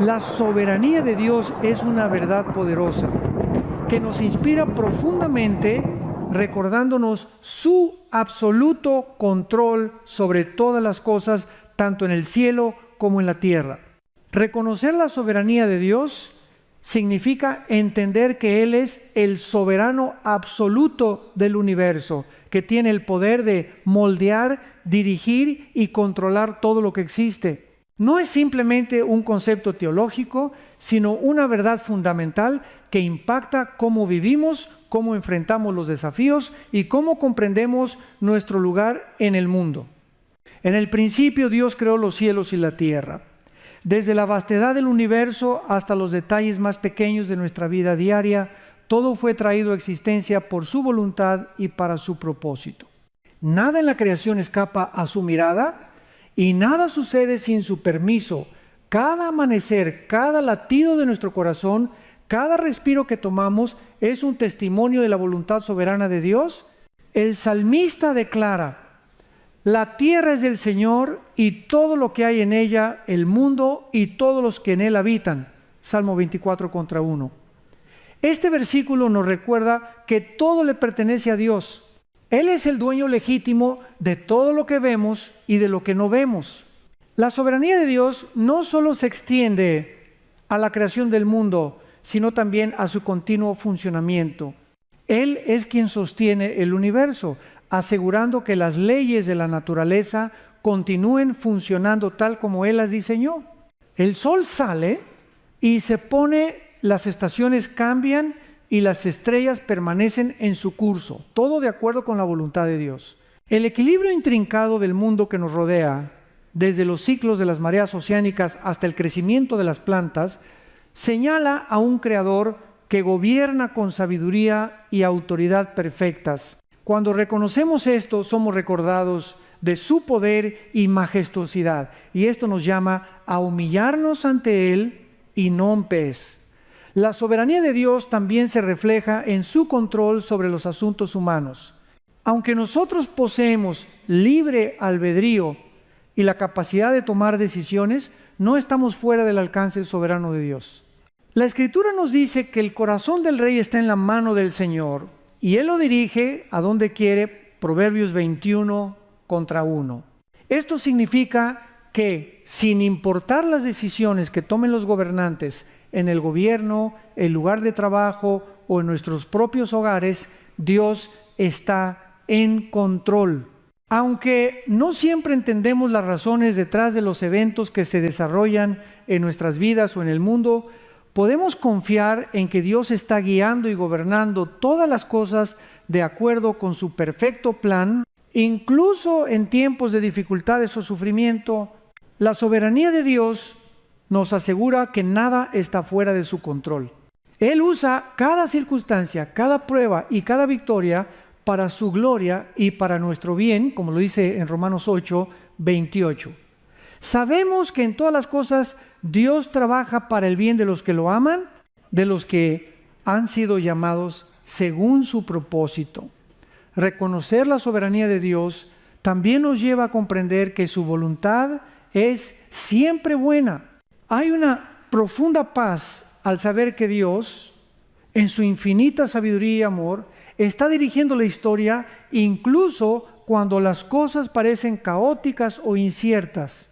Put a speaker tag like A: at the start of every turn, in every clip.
A: La soberanía de Dios es una verdad poderosa que nos inspira profundamente, recordándonos su absoluto control sobre todas las cosas, tanto en el cielo como en la tierra. Reconocer la soberanía de Dios significa entender que Él es el soberano absoluto del universo, que tiene el poder de moldear, dirigir y controlar todo lo que existe. No es simplemente un concepto teológico, sino una verdad fundamental que impacta cómo vivimos, cómo enfrentamos los desafíos y cómo comprendemos nuestro lugar en el mundo. En el principio Dios creó los cielos y la tierra. Desde la vastedad del universo hasta los detalles más pequeños de nuestra vida diaria, todo fue traído a existencia por su voluntad y para su propósito. Nada en la creación escapa a su mirada y nada sucede sin su permiso. Cada amanecer, cada latido de nuestro corazón, cada respiro que tomamos es un testimonio de la voluntad soberana de Dios. El salmista declara: la tierra es del Señor y todo lo que hay en ella, el mundo y todos los que en él habitan. Salmo 24:1. Este versículo nos recuerda que todo le pertenece a Dios. Él es el dueño legítimo de todo lo que vemos y de lo que no vemos. La soberanía de Dios no solo se extiende a la creación del mundo, sino también a su continuo funcionamiento. Él es quien sostiene el universo, asegurando que las leyes de la naturaleza continúen funcionando tal como Él las diseñó. El sol sale y se pone, las estaciones cambian y las estrellas permanecen en su curso, todo de acuerdo con la voluntad de Dios. El equilibrio intrincado del mundo que nos rodea, desde los ciclos de las mareas oceánicas hasta el crecimiento de las plantas, señala a un creador que gobierna con sabiduría y autoridad perfectas. Cuando reconocemos esto, somos recordados de su poder y majestuosidad, y esto nos llama a humillarnos ante Él y no en pez. La soberanía de Dios también se refleja en su control sobre los asuntos humanos. Aunque nosotros poseemos libre albedrío y la capacidad de tomar decisiones, no estamos fuera del alcance soberano de Dios. La Escritura nos dice que el corazón del rey está en la mano del Señor y Él lo dirige a donde quiere. Proverbios 21:1. Esto significa que, sin importar las decisiones que tomen los gobernantes en el gobierno, el lugar de trabajo o en nuestros propios hogares, Dios está en control. Aunque no siempre entendemos las razones detrás de los eventos que se desarrollan en nuestras vidas o en el mundo, podemos confiar en que Dios está guiando y gobernando todas las cosas de acuerdo con su perfecto plan, incluso en tiempos de dificultades o sufrimiento. La soberanía de Dios nos asegura que nada está fuera de su control. Él usa cada circunstancia, cada prueba y cada victoria para su gloria y para nuestro bien, como lo dice en Romanos 8:28. Sabemos que en todas las cosas Dios trabaja para el bien de los que lo aman, de los que han sido llamados según su propósito. Reconocer la soberanía de Dios también nos lleva a comprender que su voluntad es siempre buena. Hay una profunda paz al saber que Dios, en su infinita sabiduría y amor, está dirigiendo la historia incluso cuando las cosas parecen caóticas o inciertas.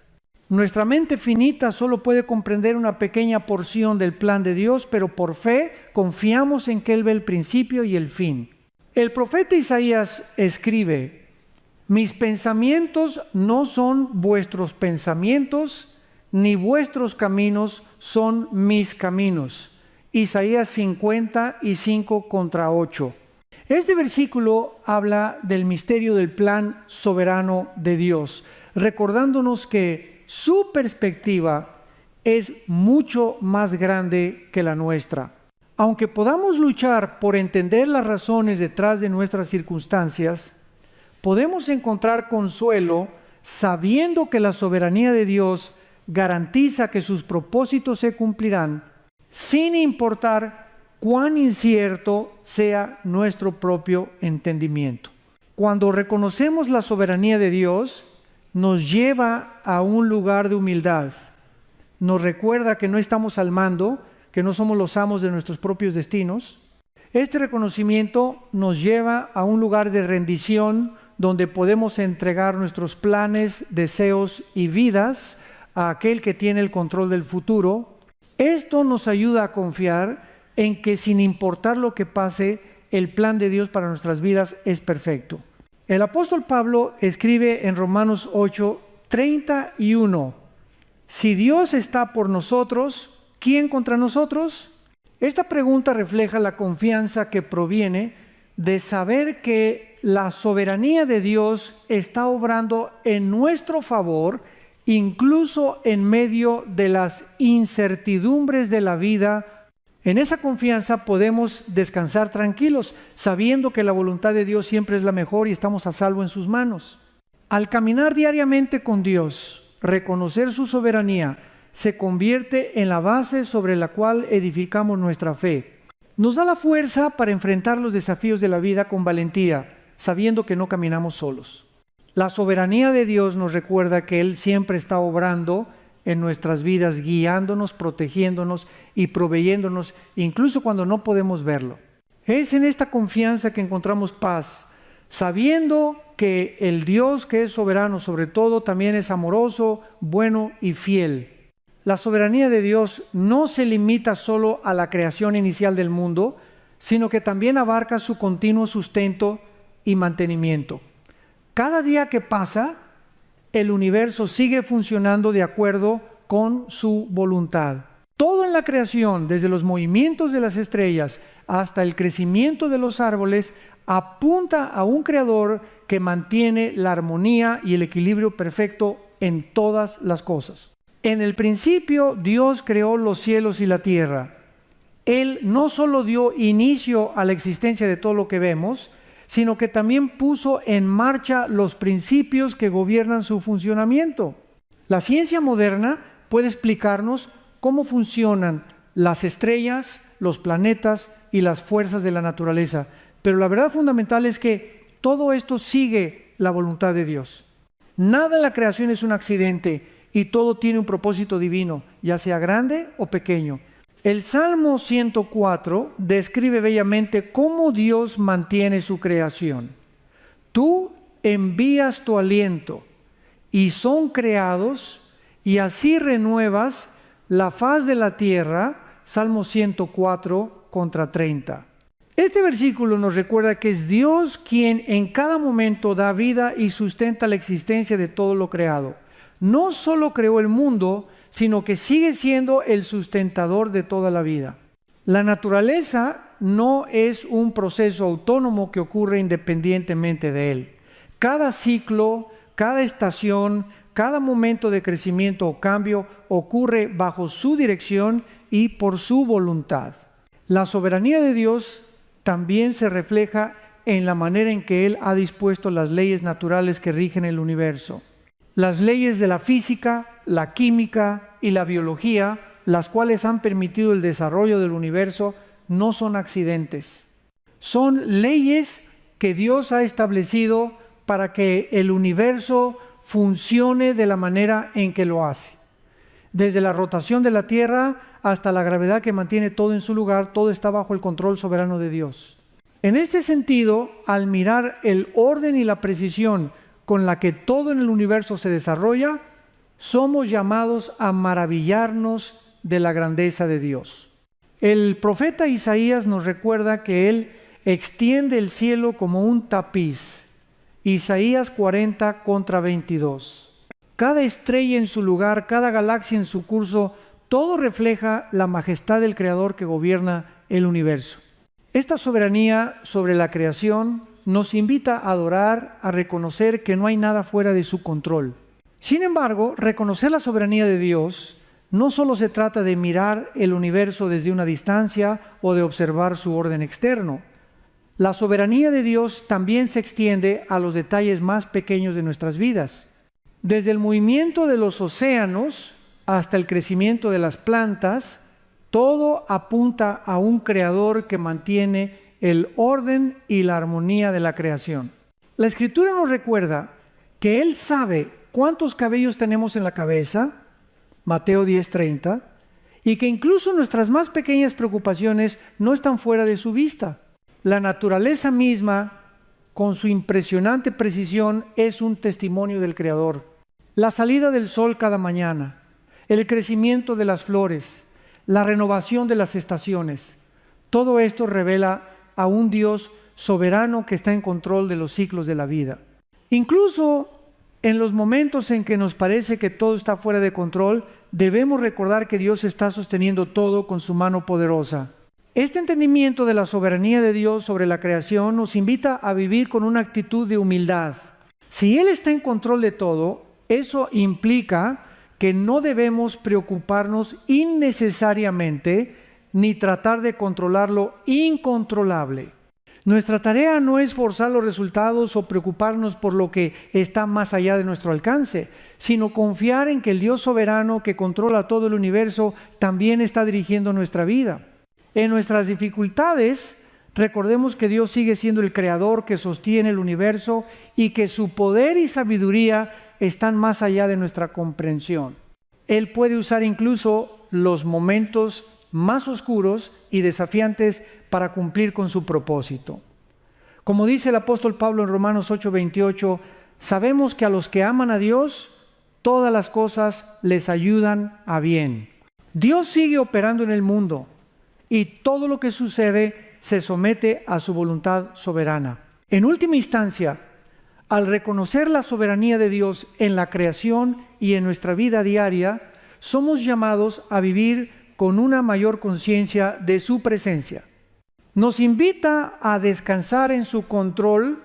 A: Nuestra mente finita solo puede comprender una pequeña porción del plan de Dios, pero por fe confiamos en que Él ve el principio y el fin. El profeta Isaías escribe: mis pensamientos no son vuestros pensamientos, ni vuestros caminos son mis caminos. Isaías 55:8. Este versículo habla del misterio del plan soberano de Dios, recordándonos que su perspectiva es mucho más grande que la nuestra. Aunque podamos luchar por entender las razones detrás de nuestras circunstancias, podemos encontrar consuelo sabiendo que la soberanía de Dios garantiza que sus propósitos se cumplirán, sin importar cuán incierto sea nuestro propio entendimiento. Cuando reconocemos la soberanía de Dios, nos lleva a un lugar de humildad. nos recuerda que no estamos al mando, que no somos los amos de nuestros propios destinos. Este reconocimiento nos lleva a un lugar de rendición donde podemos entregar nuestros planes, deseos y vidas a aquel que tiene el control del futuro. Esto nos ayuda a confiar en que sin importar lo que pase, el plan de Dios para nuestras vidas es perfecto. El apóstol Pablo escribe en Romanos 8:31, si Dios está por nosotros, ¿quién contra nosotros? Esta pregunta refleja la confianza que proviene de saber que la soberanía de Dios está obrando en nuestro favor, incluso en medio de las incertidumbres de la vida. En esa confianza podemos descansar tranquilos, sabiendo que la voluntad de Dios siempre es la mejor y estamos a salvo en sus manos. Al caminar diariamente con Dios, reconocer su soberanía se convierte en la base sobre la cual edificamos nuestra fe. Nos da la fuerza para enfrentar los desafíos de la vida con valentía, sabiendo que no caminamos solos. La soberanía de Dios nos recuerda que Él siempre está obrando en nuestras vidas, guiándonos, protegiéndonos y proveyéndonos, incluso cuando no podemos verlo. Es en esta confianza que encontramos paz, sabiendo que el Dios que es soberano sobre todo también es amoroso, bueno y fiel. La soberanía de Dios no se limita solo a la creación inicial del mundo, sino que también abarca su continuo sustento y mantenimiento. Cada día que pasa, el universo sigue funcionando de acuerdo con su voluntad. Todo en la creación, desde los movimientos de las estrellas hasta el crecimiento de los árboles, apunta a un creador que mantiene la armonía y el equilibrio perfecto en todas las cosas. En el principio, Dios creó los cielos y la tierra. Él no solo dio inicio a la existencia de todo lo que vemos, sino que también puso en marcha los principios que gobiernan su funcionamiento. La ciencia moderna puede explicarnos cómo funcionan las estrellas, los planetas y las fuerzas de la naturaleza, pero la verdad fundamental es que todo esto sigue la voluntad de Dios. Nada en la creación es un accidente y todo tiene un propósito divino, ya sea grande o pequeño. El Salmo 104 describe bellamente cómo Dios mantiene su creación. Tú envías tu aliento y son creados, y así renuevas la faz de la tierra. Salmo 104:30. Este versículo nos recuerda que es Dios quien en cada momento da vida y sustenta la existencia de todo lo creado. No solo creó el mundo, sino que sigue siendo el sustentador de toda la vida. La naturaleza no es un proceso autónomo que ocurre independientemente de él. Cada ciclo, cada estación, cada momento de crecimiento o cambio ocurre bajo su dirección y por su voluntad. La soberanía de Dios también se refleja en la manera en que Él ha dispuesto las leyes naturales que rigen el universo. Las leyes de la física, la química y la biología, las cuales han permitido el desarrollo del universo, no son accidentes. Son leyes que Dios ha establecido para que el universo funcione de la manera en que lo hace. Desde la rotación de la Tierra hasta la gravedad que mantiene todo en su lugar, todo está bajo el control soberano de Dios. En este sentido, al mirar el orden y la precisión con la que todo en el universo se desarrolla, somos llamados a maravillarnos de la grandeza de Dios. El profeta Isaías nos recuerda que Él extiende el cielo como un tapiz. Isaías 40:22. Cada estrella en su lugar, cada galaxia en su curso, todo refleja la majestad del Creador que gobierna el universo. Esta soberanía sobre la creación nos invita a adorar, a reconocer que no hay nada fuera de su control. Sin embargo, reconocer la soberanía de Dios no solo se trata de mirar el universo desde una distancia o de observar su orden externo. La soberanía de Dios también se extiende a los detalles más pequeños de nuestras vidas. Desde el movimiento de los océanos hasta el crecimiento de las plantas, todo apunta a un creador que mantiene el orden y la armonía de la creación. La Escritura nos recuerda que Él sabe cuántos cabellos tenemos en la cabeza, Mateo 10:30, y que incluso nuestras más pequeñas preocupaciones no están fuera de su vista. La naturaleza misma, con su impresionante precisión, es un testimonio del Creador. La salida del sol cada mañana, el crecimiento de las flores, la renovación de las estaciones, todo esto revela a un Dios soberano que está en control de los ciclos de la vida. Incluso en los momentos en que nos parece que todo está fuera de control, debemos recordar que Dios está sosteniendo todo con su mano poderosa. Este entendimiento de la soberanía de Dios sobre la creación nos invita a vivir con una actitud de humildad. Si Él está en control de todo, eso implica que no debemos preocuparnos innecesariamente ni tratar de controlar lo incontrolable. Nuestra tarea no es forzar los resultados o preocuparnos por lo que está más allá de nuestro alcance, sino confiar en que el Dios soberano que controla todo el universo también está dirigiendo nuestra vida. En nuestras dificultades, recordemos que Dios sigue siendo el creador que sostiene el universo y que su poder y sabiduría están más allá de nuestra comprensión. Él puede usar incluso los momentos más oscuros y desafiantes para cumplir con su propósito. Como dice el apóstol Pablo en Romanos 8:28, sabemos que a los que aman a Dios, todas las cosas les ayudan a bien. Dios sigue operando en el mundo y todo lo que sucede se somete a su voluntad soberana. En última instancia, al reconocer la soberanía de Dios en la creación y en nuestra vida diaria, somos llamados a vivir con una mayor conciencia de su presencia. Nos invita a descansar en su control,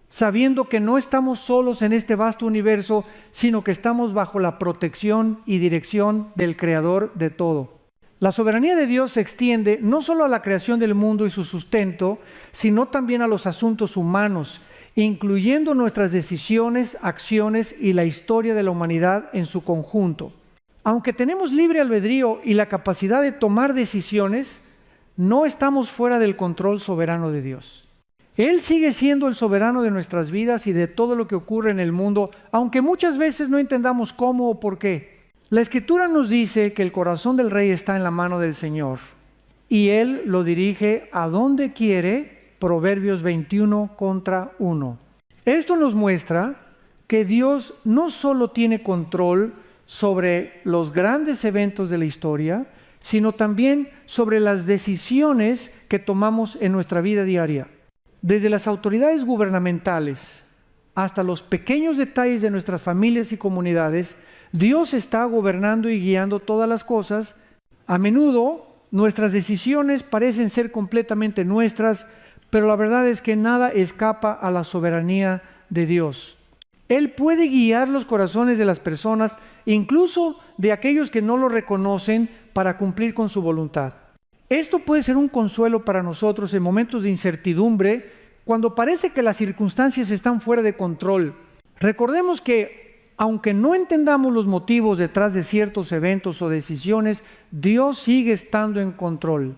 A: sabiendo que no estamos solos en este vasto universo, sino que estamos bajo la protección y dirección del Creador de todo. La soberanía de Dios se extiende no solo a la creación del mundo y su sustento, sino también a los asuntos humanos, incluyendo nuestras decisiones, acciones y la historia de la humanidad en su conjunto. Aunque tenemos libre albedrío y la capacidad de tomar decisiones, no estamos fuera del control soberano de Dios. Él sigue siendo el soberano de nuestras vidas y de todo lo que ocurre en el mundo, aunque muchas veces no entendamos cómo o por qué. La Escritura nos dice que el corazón del rey está en la mano del Señor y Él lo dirige a donde quiere. Proverbios 21:1. Esto nos muestra que Dios no solo tiene control sobre los grandes eventos de la historia, sino también sobre las decisiones que tomamos en nuestra vida diaria. Desde las autoridades gubernamentales hasta los pequeños detalles de nuestras familias y comunidades, Dios está gobernando y guiando todas las cosas. A menudo nuestras decisiones parecen ser completamente nuestras, pero la verdad es que nada escapa a la soberanía de Dios. Él puede guiar los corazones de las personas, incluso de aquellos que no lo reconocen, para cumplir con su voluntad. Esto puede ser un consuelo para nosotros en momentos de incertidumbre, cuando parece que las circunstancias están fuera de control. Recordemos que, aunque no entendamos los motivos detrás de ciertos eventos o decisiones, Dios sigue estando en control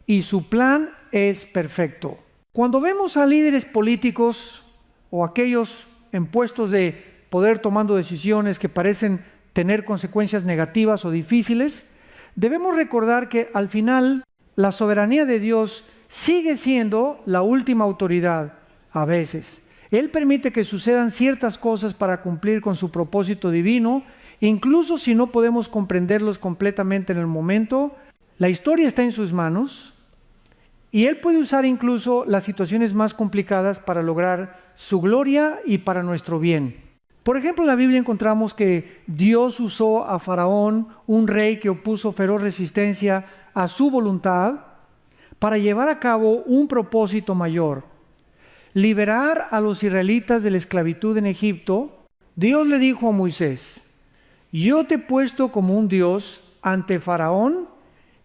A: y su plan es perfecto. Cuando vemos a líderes políticos o aquellos en puestos de poder tomando decisiones que parecen tener consecuencias negativas o difíciles, debemos recordar que al final la soberanía de Dios sigue siendo la última autoridad a veces. Él permite que sucedan ciertas cosas para cumplir con su propósito divino, incluso si no podemos comprenderlos completamente en el momento. La historia está en sus manos y Él puede usar incluso las situaciones más complicadas para lograr su gloria y para nuestro bien. Por ejemplo, en la Biblia encontramos que Dios usó a Faraón, un rey que opuso feroz resistencia a su voluntad, para llevar a cabo un propósito mayor: liberar a los israelitas de la esclavitud en Egipto. Dios le dijo a Moisés: yo te he puesto como un Dios ante Faraón,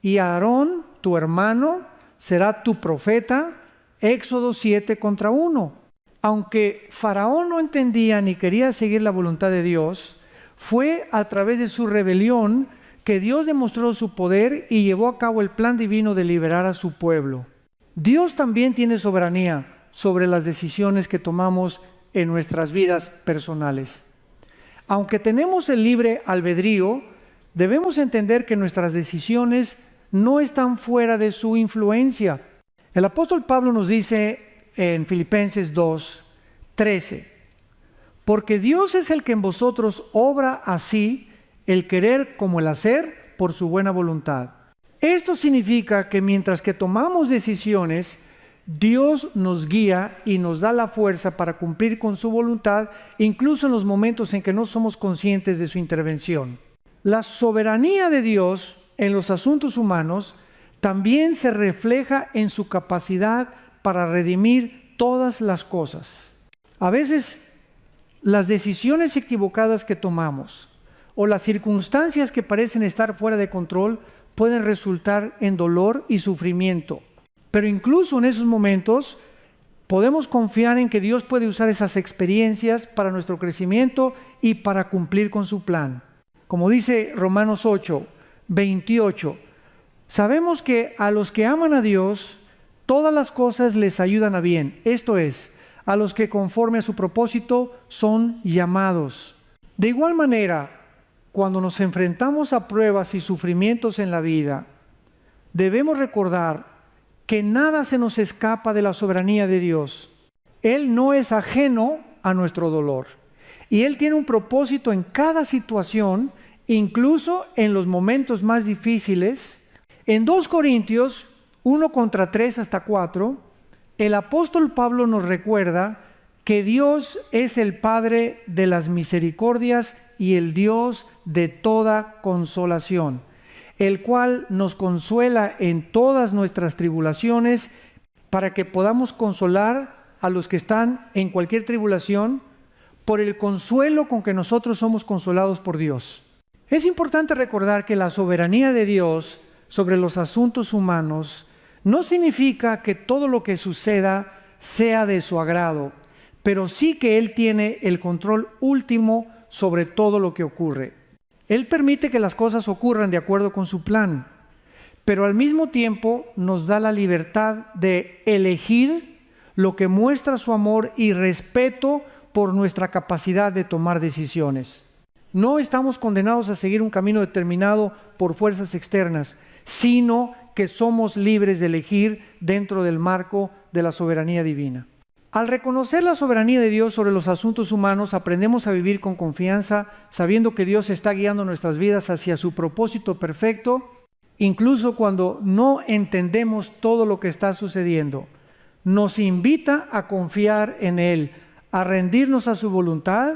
A: y Aarón, tu hermano, será tu profeta. Éxodo 7:1. Aunque Faraón no entendía ni quería seguir la voluntad de Dios, fue a través de su rebelión que Dios demostró su poder y llevó a cabo el plan divino de liberar a su pueblo. Dios también tiene soberanía sobre las decisiones que tomamos en nuestras vidas personales. Aunque tenemos el libre albedrío, debemos entender que nuestras decisiones no están fuera de su influencia. El apóstol Pablo nos dice en Filipenses 2:13, porque Dios es el que en vosotros obra así el querer como el hacer por su buena voluntad. Esto significa que mientras que tomamos decisiones, Dios nos guía y nos da la fuerza para cumplir con su voluntad, incluso en los momentos en que no somos conscientes de su intervención. La soberanía de Dios en los asuntos humanos también se refleja en su capacidad para redimir todas las cosas. A veces, las decisiones equivocadas que tomamos o las circunstancias que parecen estar fuera de control pueden resultar en dolor y sufrimiento. Pero incluso en esos momentos podemos confiar en que Dios puede usar esas experiencias para nuestro crecimiento y para cumplir con su plan. Como dice Romanos 8:28, sabemos que a los que aman a Dios, todas las cosas les ayudan a bien. Esto es, a los que conforme a su propósito son llamados. De igual manera, cuando nos enfrentamos a pruebas y sufrimientos en la vida, debemos recordar que nada se nos escapa de la soberanía de Dios. Él no es ajeno a nuestro dolor. Y Él tiene un propósito en cada situación, incluso en los momentos más difíciles. En 2 Corintios 1:3-4, el apóstol Pablo nos recuerda que Dios es el Padre de las misericordias y el Dios de toda consolación, el cual nos consuela en todas nuestras tribulaciones, para que podamos consolar a los que están en cualquier tribulación por el consuelo con que nosotros somos consolados por Dios. Es importante recordar que la soberanía de Dios sobre los asuntos humanos no significa que todo lo que suceda sea de su agrado, pero sí que Él tiene el control último sobre todo lo que ocurre. Él permite que las cosas ocurran de acuerdo con su plan, pero al mismo tiempo nos da la libertad de elegir lo que muestra su amor y respeto por nuestra capacidad de tomar decisiones. No estamos condenados a seguir un camino determinado por fuerzas externas, sino que somos libres de elegir dentro del marco de la soberanía divina. Al reconocer la soberanía de Dios sobre los asuntos humanos, aprendemos a vivir con confianza, sabiendo que Dios está guiando nuestras vidas hacia su propósito perfecto, incluso cuando no entendemos todo lo que está sucediendo. Nos invita a confiar en Él, a rendirnos a su voluntad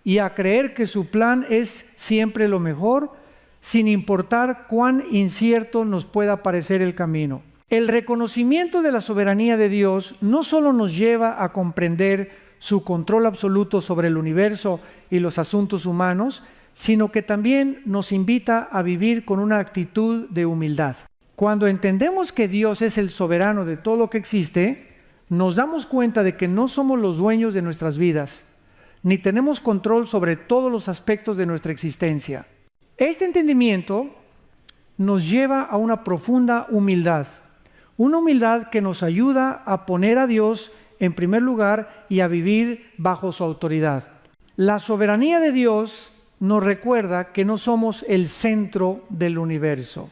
A: y a creer que su plan es siempre lo mejor, sin importar cuán incierto nos pueda parecer el camino. El reconocimiento de la soberanía de Dios no solo nos lleva a comprender su control absoluto sobre el universo y los asuntos humanos, sino que también nos invita a vivir con una actitud de humildad. Cuando entendemos que Dios es el soberano de todo lo que existe, nos damos cuenta de que no somos los dueños de nuestras vidas, ni tenemos control sobre todos los aspectos de nuestra existencia. Este entendimiento nos lleva a una profunda humildad. Una humildad que nos ayuda a poner a Dios en primer lugar y a vivir bajo su autoridad. La soberanía de Dios nos recuerda que no somos el centro del universo.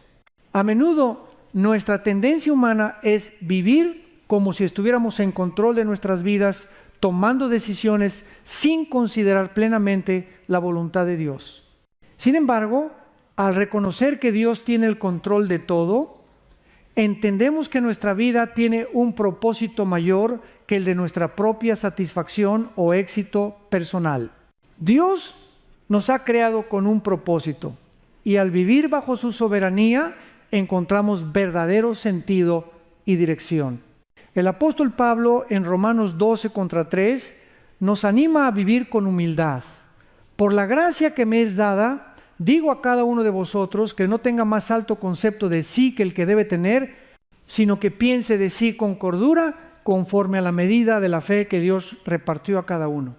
A: A menudo nuestra tendencia humana es vivir como si estuviéramos en control de nuestras vidas, tomando decisiones sin considerar plenamente la voluntad de Dios. Sin embargo, al reconocer que Dios tiene el control de todo, entendemos que nuestra vida tiene un propósito mayor que el de nuestra propia satisfacción o éxito personal. Dios nos ha creado con un propósito y al vivir bajo su soberanía encontramos verdadero sentido y dirección. El apóstol Pablo en Romanos 12:3 nos anima a vivir con humildad. Por la gracia que me es dada, digo a cada uno de vosotros que no tenga más alto concepto de sí que el que debe tener, sino que piense de sí con cordura, conforme a la medida de la fe que Dios repartió a cada uno.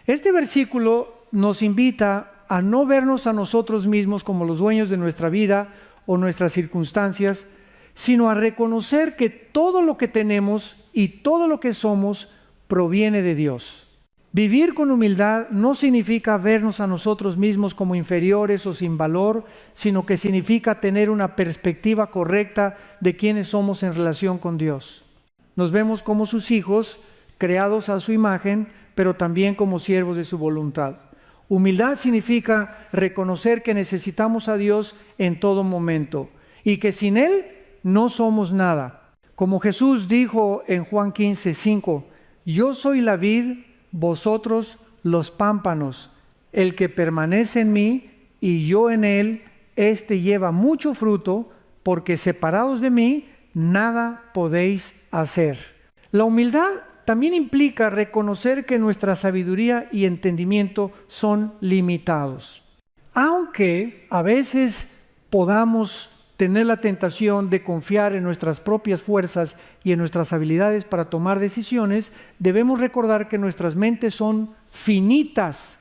A: Este versículo nos invita a no vernos a nosotros mismos como los dueños de nuestra vida o nuestras circunstancias, sino a reconocer que todo lo que tenemos y todo lo que somos proviene de Dios. Vivir con humildad no significa vernos a nosotros mismos como inferiores o sin valor, sino que significa tener una perspectiva correcta de quiénes somos en relación con Dios. Nos vemos como sus hijos, creados a su imagen, pero también como siervos de su voluntad. Humildad significa reconocer que necesitamos a Dios en todo momento y que sin Él no somos nada. Como Jesús dijo en Juan 15:5, yo soy la vid, vosotros los pámpanos. El que permanece en mí y yo en él, éste lleva mucho fruto, porque separados de mí, nada podéis hacer. La humildad también implica reconocer que nuestra sabiduría y entendimiento son limitados. Aunque a veces podamos tener la tentación de confiar en nuestras propias fuerzas y en nuestras habilidades para tomar decisiones, debemos recordar que nuestras mentes son finitas.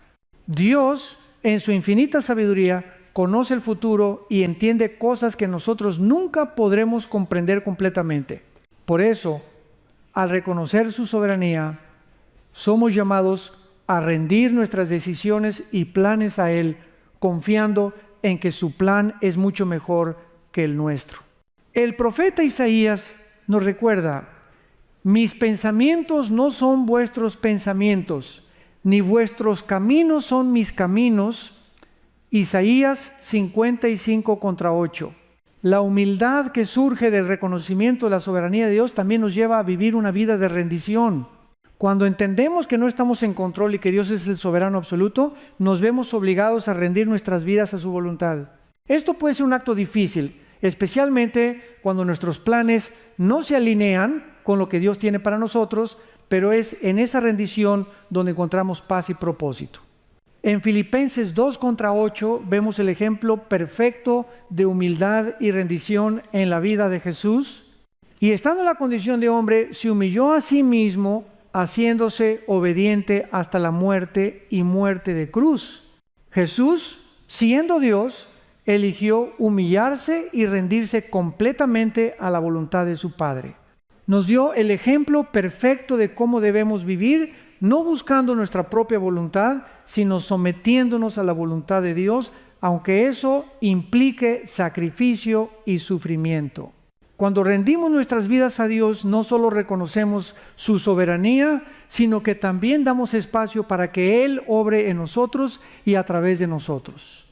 A: Dios, en su infinita sabiduría, conoce el futuro y entiende cosas que nosotros nunca podremos comprender completamente. Por eso, al reconocer su soberanía, somos llamados a rendir nuestras decisiones y planes a Él, confiando en que su plan es mucho mejor que el nuestro. El profeta Isaías nos recuerda, mis pensamientos no son vuestros pensamientos, ni vuestros caminos son mis caminos. Isaías 55:8. La humildad que surge del reconocimiento de la soberanía de Dios también nos lleva a vivir una vida de rendición. Cuando entendemos que no estamos en control y que Dios es el soberano absoluto, nos vemos obligados a rendir nuestras vidas a su voluntad. Esto puede ser un acto difícil, especialmente cuando nuestros planes no se alinean con lo que Dios tiene para nosotros, pero es en esa rendición donde encontramos paz y propósito. En Filipenses 2:8 vemos el ejemplo perfecto de humildad y rendición en la vida de Jesús. Y estando en la condición de hombre, se humilló a sí mismo, haciéndose obediente hasta la muerte y muerte de cruz. Jesús, siendo Dios, eligió humillarse y rendirse completamente a la voluntad de su Padre. Nos dio el ejemplo perfecto de cómo debemos vivir, no buscando nuestra propia voluntad, sino sometiéndonos a la voluntad de Dios, aunque eso implique sacrificio y sufrimiento. Cuando rendimos nuestras vidas a Dios, no solo reconocemos su soberanía, sino que también damos espacio para que Él obre en nosotros y a través de nosotros.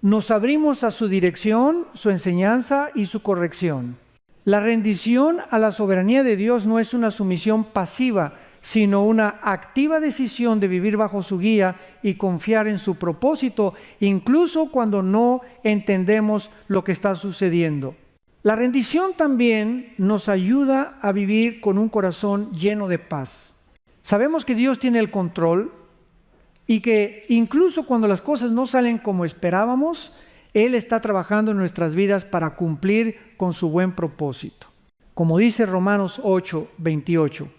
A: Nos abrimos a su dirección, su enseñanza y su corrección. La rendición a la soberanía de Dios no es una sumisión pasiva, sino una activa decisión de vivir bajo su guía y confiar en su propósito, incluso cuando no entendemos lo que está sucediendo. La rendición también nos ayuda a vivir con un corazón lleno de paz. Sabemos que Dios tiene el control y que incluso cuando las cosas no salen como esperábamos, Él está trabajando en nuestras vidas para cumplir con su buen propósito. Como dice Romanos 8:28,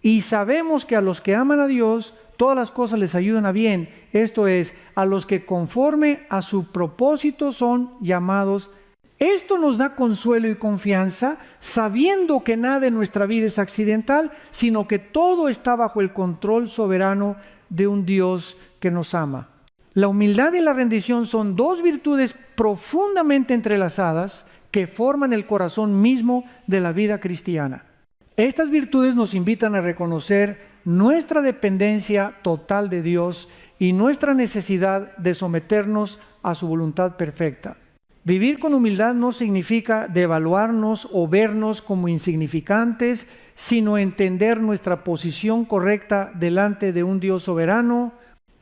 A: y sabemos que a los que aman a Dios, todas las cosas les ayudan a bien, esto es, a los que conforme a su propósito son llamados. Esto nos da consuelo y confianza, sabiendo que nada en nuestra vida es accidental, sino que todo está bajo el control soberano de un Dios que nos ama. La humildad y la rendición son dos virtudes profundamente entrelazadas que forman el corazón mismo de la vida cristiana. Estas virtudes nos invitan a reconocer nuestra dependencia total de Dios y nuestra necesidad de someternos a su voluntad perfecta. Vivir con humildad no significa devaluarnos o vernos como insignificantes, sino entender nuestra posición correcta delante de un Dios soberano.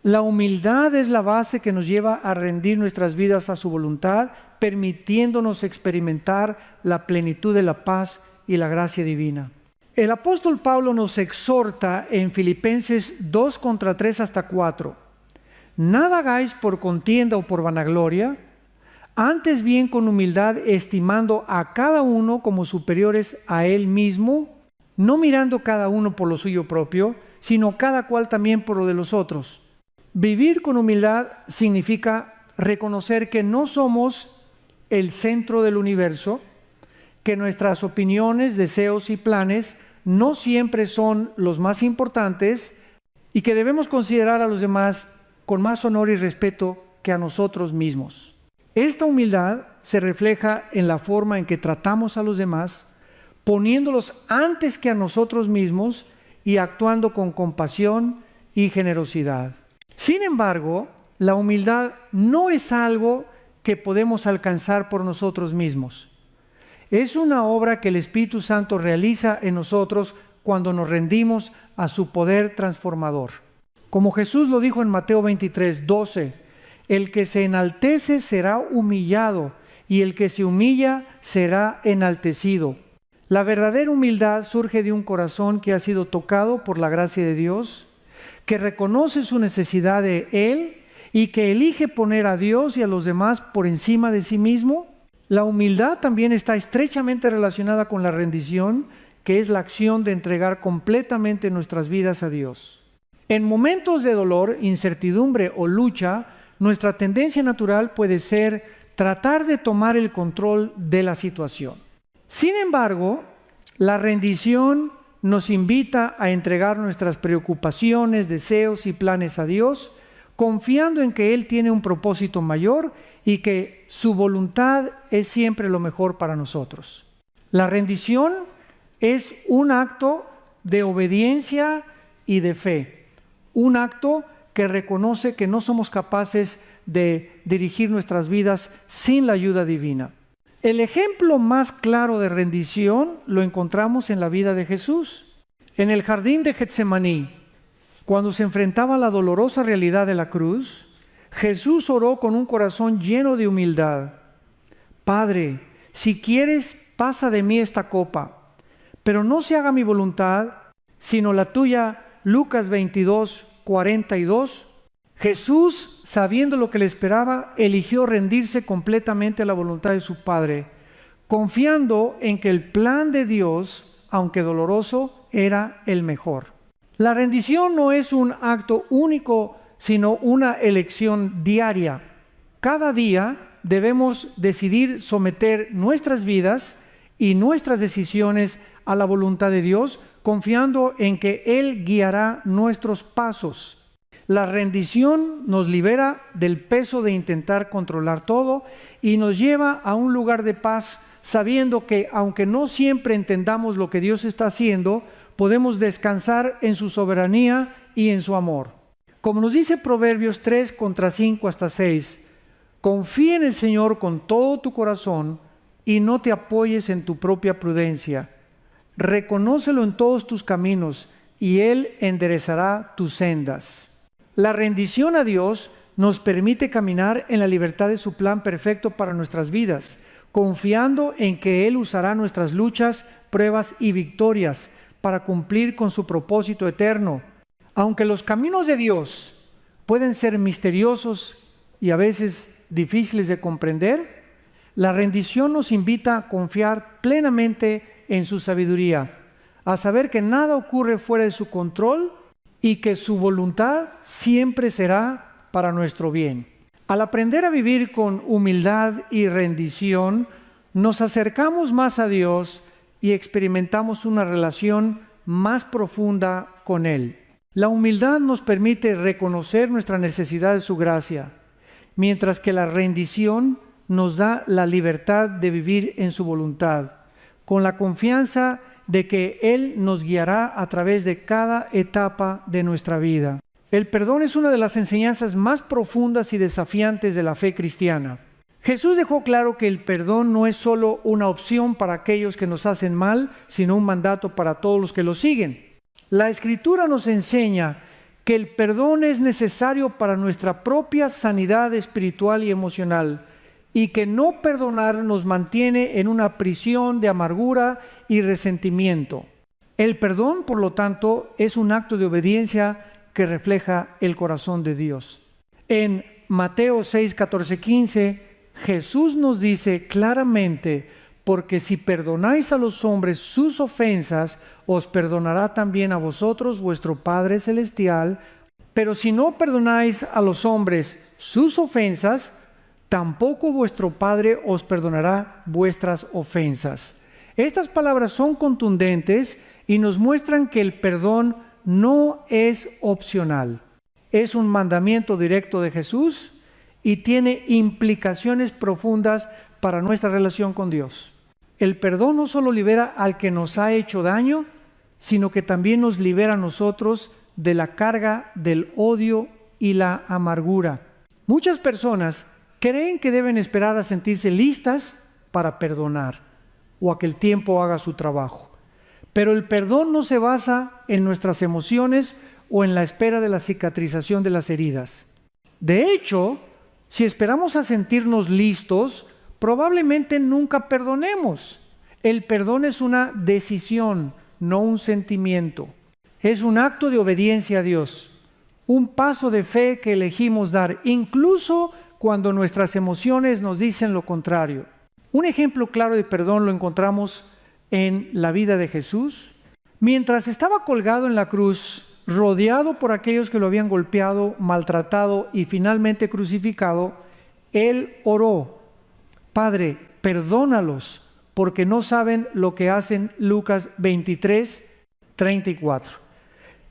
A: La humildad es la base que nos lleva a rendir nuestras vidas a su voluntad, permitiéndonos experimentar la plenitud de la paz y la gracia divina. El apóstol Pablo nos exhorta en Filipenses 2:3-4. Nada hagáis por contienda o por vanagloria, antes bien con humildad, estimando a cada uno como superiores a él mismo, no mirando cada uno por lo suyo propio, sino cada cual también por lo de los otros. Vivir con humildad significa reconocer que no somos el centro del universo, que nuestras opiniones, deseos y planes no siempre son los más importantes y que debemos considerar a los demás con más honor y respeto que a nosotros mismos. Esta humildad se refleja en la forma en que tratamos a los demás, poniéndolos antes que a nosotros mismos y actuando con compasión y generosidad. Sin embargo, la humildad no es algo que podemos alcanzar por nosotros mismos. Es una obra que el Espíritu Santo realiza en nosotros cuando nos rendimos a su poder transformador. Como Jesús lo dijo en Mateo 23:12, el que se enaltece será humillado y el que se humilla será enaltecido. La verdadera humildad surge de un corazón que ha sido tocado por la gracia de Dios, que reconoce su necesidad de Él y que elige poner a Dios y a los demás por encima de sí mismo. La humildad también está estrechamente relacionada con la rendición, que es la acción de entregar completamente nuestras vidas a Dios. En momentos de dolor, incertidumbre o lucha, nuestra tendencia natural puede ser tratar de tomar el control de la situación. Sin embargo, la rendición nos invita a entregar nuestras preocupaciones, deseos y planes a Dios, confiando en que Él tiene un propósito mayor y que su voluntad es siempre lo mejor para nosotros. La rendición es un acto de obediencia y de fe, un acto que reconoce que no somos capaces de dirigir nuestras vidas sin la ayuda divina. El ejemplo más claro de rendición lo encontramos en la vida de Jesús. En el jardín de Getsemaní, cuando se enfrentaba a la dolorosa realidad de la cruz, Jesús oró con un corazón lleno de humildad. Padre, si quieres, pasa de mí esta copa, pero no se haga mi voluntad, sino la tuya. Lucas 22:42. Jesús, sabiendo lo que le esperaba, eligió rendirse completamente a la voluntad de su Padre, confiando en que el plan de Dios, aunque doloroso, era el mejor. La rendición no es un acto único, sino una elección diaria. Cada día debemos decidir someter nuestras vidas y nuestras decisiones a la voluntad de Dios, confiando en que Él guiará nuestros pasos. La rendición nos libera del peso de intentar controlar todo y nos lleva a un lugar de paz, sabiendo que aunque no siempre entendamos lo que Dios está haciendo, podemos descansar en su soberanía y en su amor. Como nos dice Proverbios 3:5-6, confía en el Señor con todo tu corazón y no te apoyes en tu propia prudencia. Reconócelo en todos tus caminos y Él enderezará tus sendas. La rendición a Dios nos permite caminar en la libertad de su plan perfecto para nuestras vidas, confiando en que Él usará nuestras luchas, pruebas y victorias para cumplir con su propósito eterno. Aunque los caminos de Dios pueden ser misteriosos y a veces difíciles de comprender, la rendición nos invita a confiar plenamente en su sabiduría, a saber que nada ocurre fuera de su control y que su voluntad siempre será para nuestro bien. Al aprender a vivir con humildad y rendición, nos acercamos más a Dios y experimentamos una relación más profunda con Él. La humildad nos permite reconocer nuestra necesidad de su gracia, mientras que la rendición nos da la libertad de vivir en su voluntad, con la confianza de que Él nos guiará a través de cada etapa de nuestra vida. El perdón es una de las enseñanzas más profundas y desafiantes de la fe cristiana. Jesús dejó claro que el perdón no es solo una opción para aquellos que nos hacen mal, sino un mandato para todos los que lo siguen. La Escritura nos enseña que el perdón es necesario para nuestra propia sanidad espiritual y emocional, y que no perdonar nos mantiene en una prisión de amargura y resentimiento. El perdón, por lo tanto, es un acto de obediencia que refleja el corazón de Dios. En Mateo 6:14-15, Jesús nos dice claramente: porque si perdonáis a los hombres sus ofensas, os perdonará también a vosotros vuestro Padre Celestial. Pero si no perdonáis a los hombres sus ofensas, tampoco vuestro Padre os perdonará vuestras ofensas. Estas palabras son contundentes y nos muestran que el perdón no es opcional. Es un mandamiento directo de Jesús y tiene implicaciones profundas para nuestra relación con Dios. El perdón no solo libera al que nos ha hecho daño, sino que también nos libera a nosotros de la carga del odio y la amargura. Muchas personas creen que deben esperar a sentirse listas para perdonar o a que el tiempo haga su trabajo. Pero el perdón no se basa en nuestras emociones o en la espera de la cicatrización de las heridas. De hecho, si esperamos a sentirnos listos, probablemente nunca perdonemos. El perdón es una decisión, no un sentimiento. Es un acto de obediencia a Dios, un paso de fe que elegimos dar, incluso cuando nuestras emociones nos dicen lo contrario. Un ejemplo claro de perdón lo encontramos en la vida de Jesús. Mientras estaba colgado en la cruz, rodeado por aquellos que lo habían golpeado, maltratado y finalmente crucificado, Él oró: Padre, perdónalos, porque no saben lo que hacen. Lucas 23:34.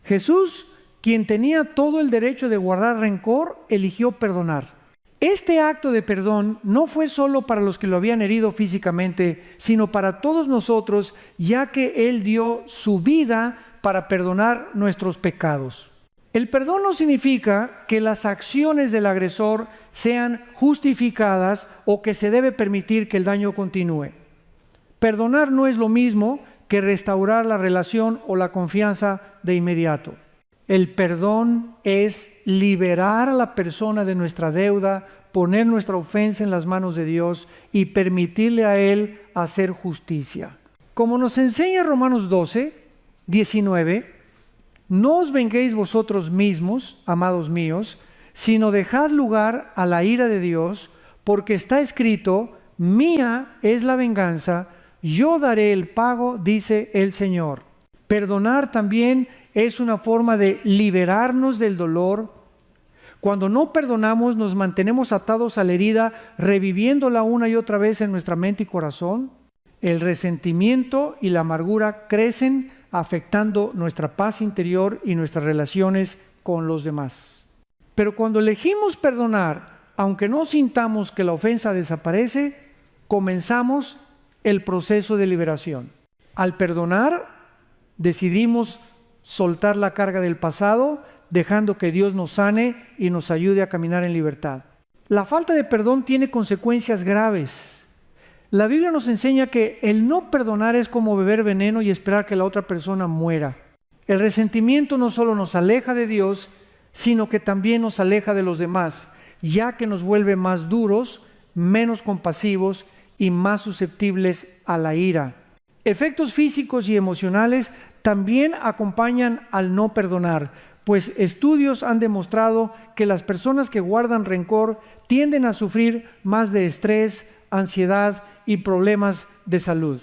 A: Jesús, quien tenía todo el derecho de guardar rencor, eligió perdonar. Este acto de perdón no fue solo para los que lo habían herido físicamente, sino para todos nosotros, ya que Él dio su vida para perdonar nuestros pecados. El perdón no significa que las acciones del agresor sean justificadas o que se debe permitir que el daño continúe. Perdonar no es lo mismo que restaurar la relación o la confianza de inmediato. El perdón es liberar a la persona de nuestra deuda, poner nuestra ofensa en las manos de Dios y permitirle a Él hacer justicia. Como nos enseña Romanos 12:19, no os venguéis vosotros mismos, amados míos, sino dejad lugar a la ira de Dios, porque está escrito: mía es la venganza, yo daré el pago, dice el Señor. Perdonar también es una forma de liberarnos del dolor. Cuando no perdonamos, nos mantenemos atados a la herida, reviviéndola una y otra vez en nuestra mente y corazón. El resentimiento y la amargura crecen, afectando nuestra paz interior y nuestras relaciones con los demás. Pero cuando elegimos perdonar, aunque no sintamos que la ofensa desaparece, comenzamos el proceso de liberación. Al perdonar, decidimos soltar la carga del pasado, dejando que Dios nos sane y nos ayude a caminar en libertad. La falta de perdón tiene consecuencias graves. La Biblia nos enseña que el no perdonar es como beber veneno y esperar que la otra persona muera. El resentimiento no solo nos aleja de Dios, sino que también nos aleja de los demás, ya que nos vuelve más duros, menos compasivos y más susceptibles a la ira. Efectos físicos y emocionales también acompañan al no perdonar, pues estudios han demostrado que las personas que guardan rencor tienden a sufrir más de estrés, ansiedad y problemas de salud.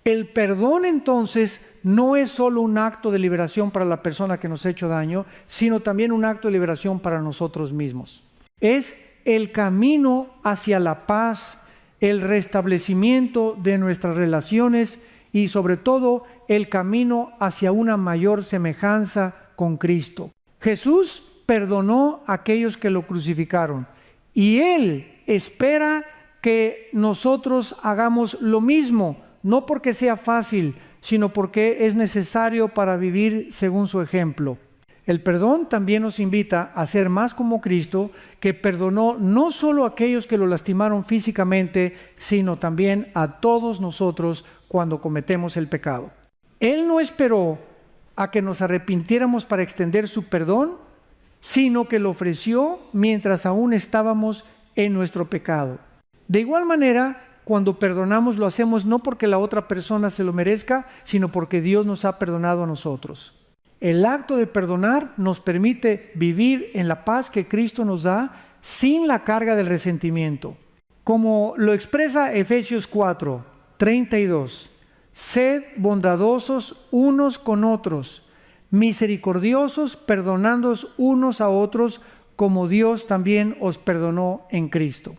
A: El perdón entonces no es solo un acto de liberación para la persona que nos ha hecho daño, sino también un acto de liberación para nosotros mismos. Es el camino hacia la paz, el restablecimiento de nuestras relaciones y sobre todo el camino hacia una mayor semejanza con Cristo. Jesús perdonó a aquellos que lo crucificaron y Él espera que nosotros hagamos lo mismo, no porque sea fácil, sino porque es necesario para vivir según su ejemplo. El perdón también nos invita a ser más como Cristo, que perdonó no solo a aquellos que lo lastimaron físicamente, sino también a todos nosotros cuando cometemos el pecado. Él no esperó a que nos arrepintiéramos para extender su perdón, sino que lo ofreció mientras aún estábamos en nuestro pecado. De igual manera, cuando perdonamos lo hacemos no porque la otra persona se lo merezca, sino porque Dios nos ha perdonado a nosotros. El acto de perdonar nos permite vivir en la paz que Cristo nos da sin la carga del resentimiento. Como lo expresa Efesios 4:32, sed bondadosos unos con otros, misericordiosos, perdonándoos unos a otros, como Dios también os perdonó en Cristo.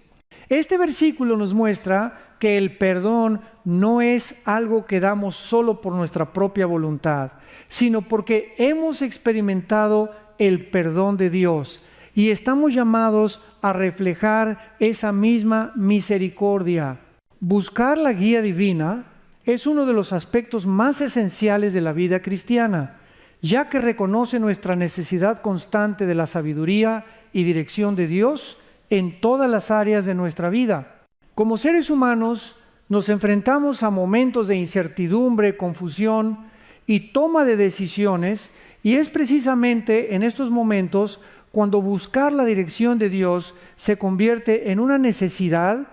A: Este versículo nos muestra que el perdón no es algo que damos solo por nuestra propia voluntad, sino porque hemos experimentado el perdón de Dios y estamos llamados a reflejar esa misma misericordia. Buscar la guía divina es uno de los aspectos más esenciales de la vida cristiana, ya que reconoce nuestra necesidad constante de la sabiduría y dirección de Dios en todas las áreas de nuestra vida. Como seres humanos, nos enfrentamos a momentos de incertidumbre, confusión y toma de decisiones, y es precisamente en estos momentos cuando buscar la dirección de Dios se convierte en una necesidad,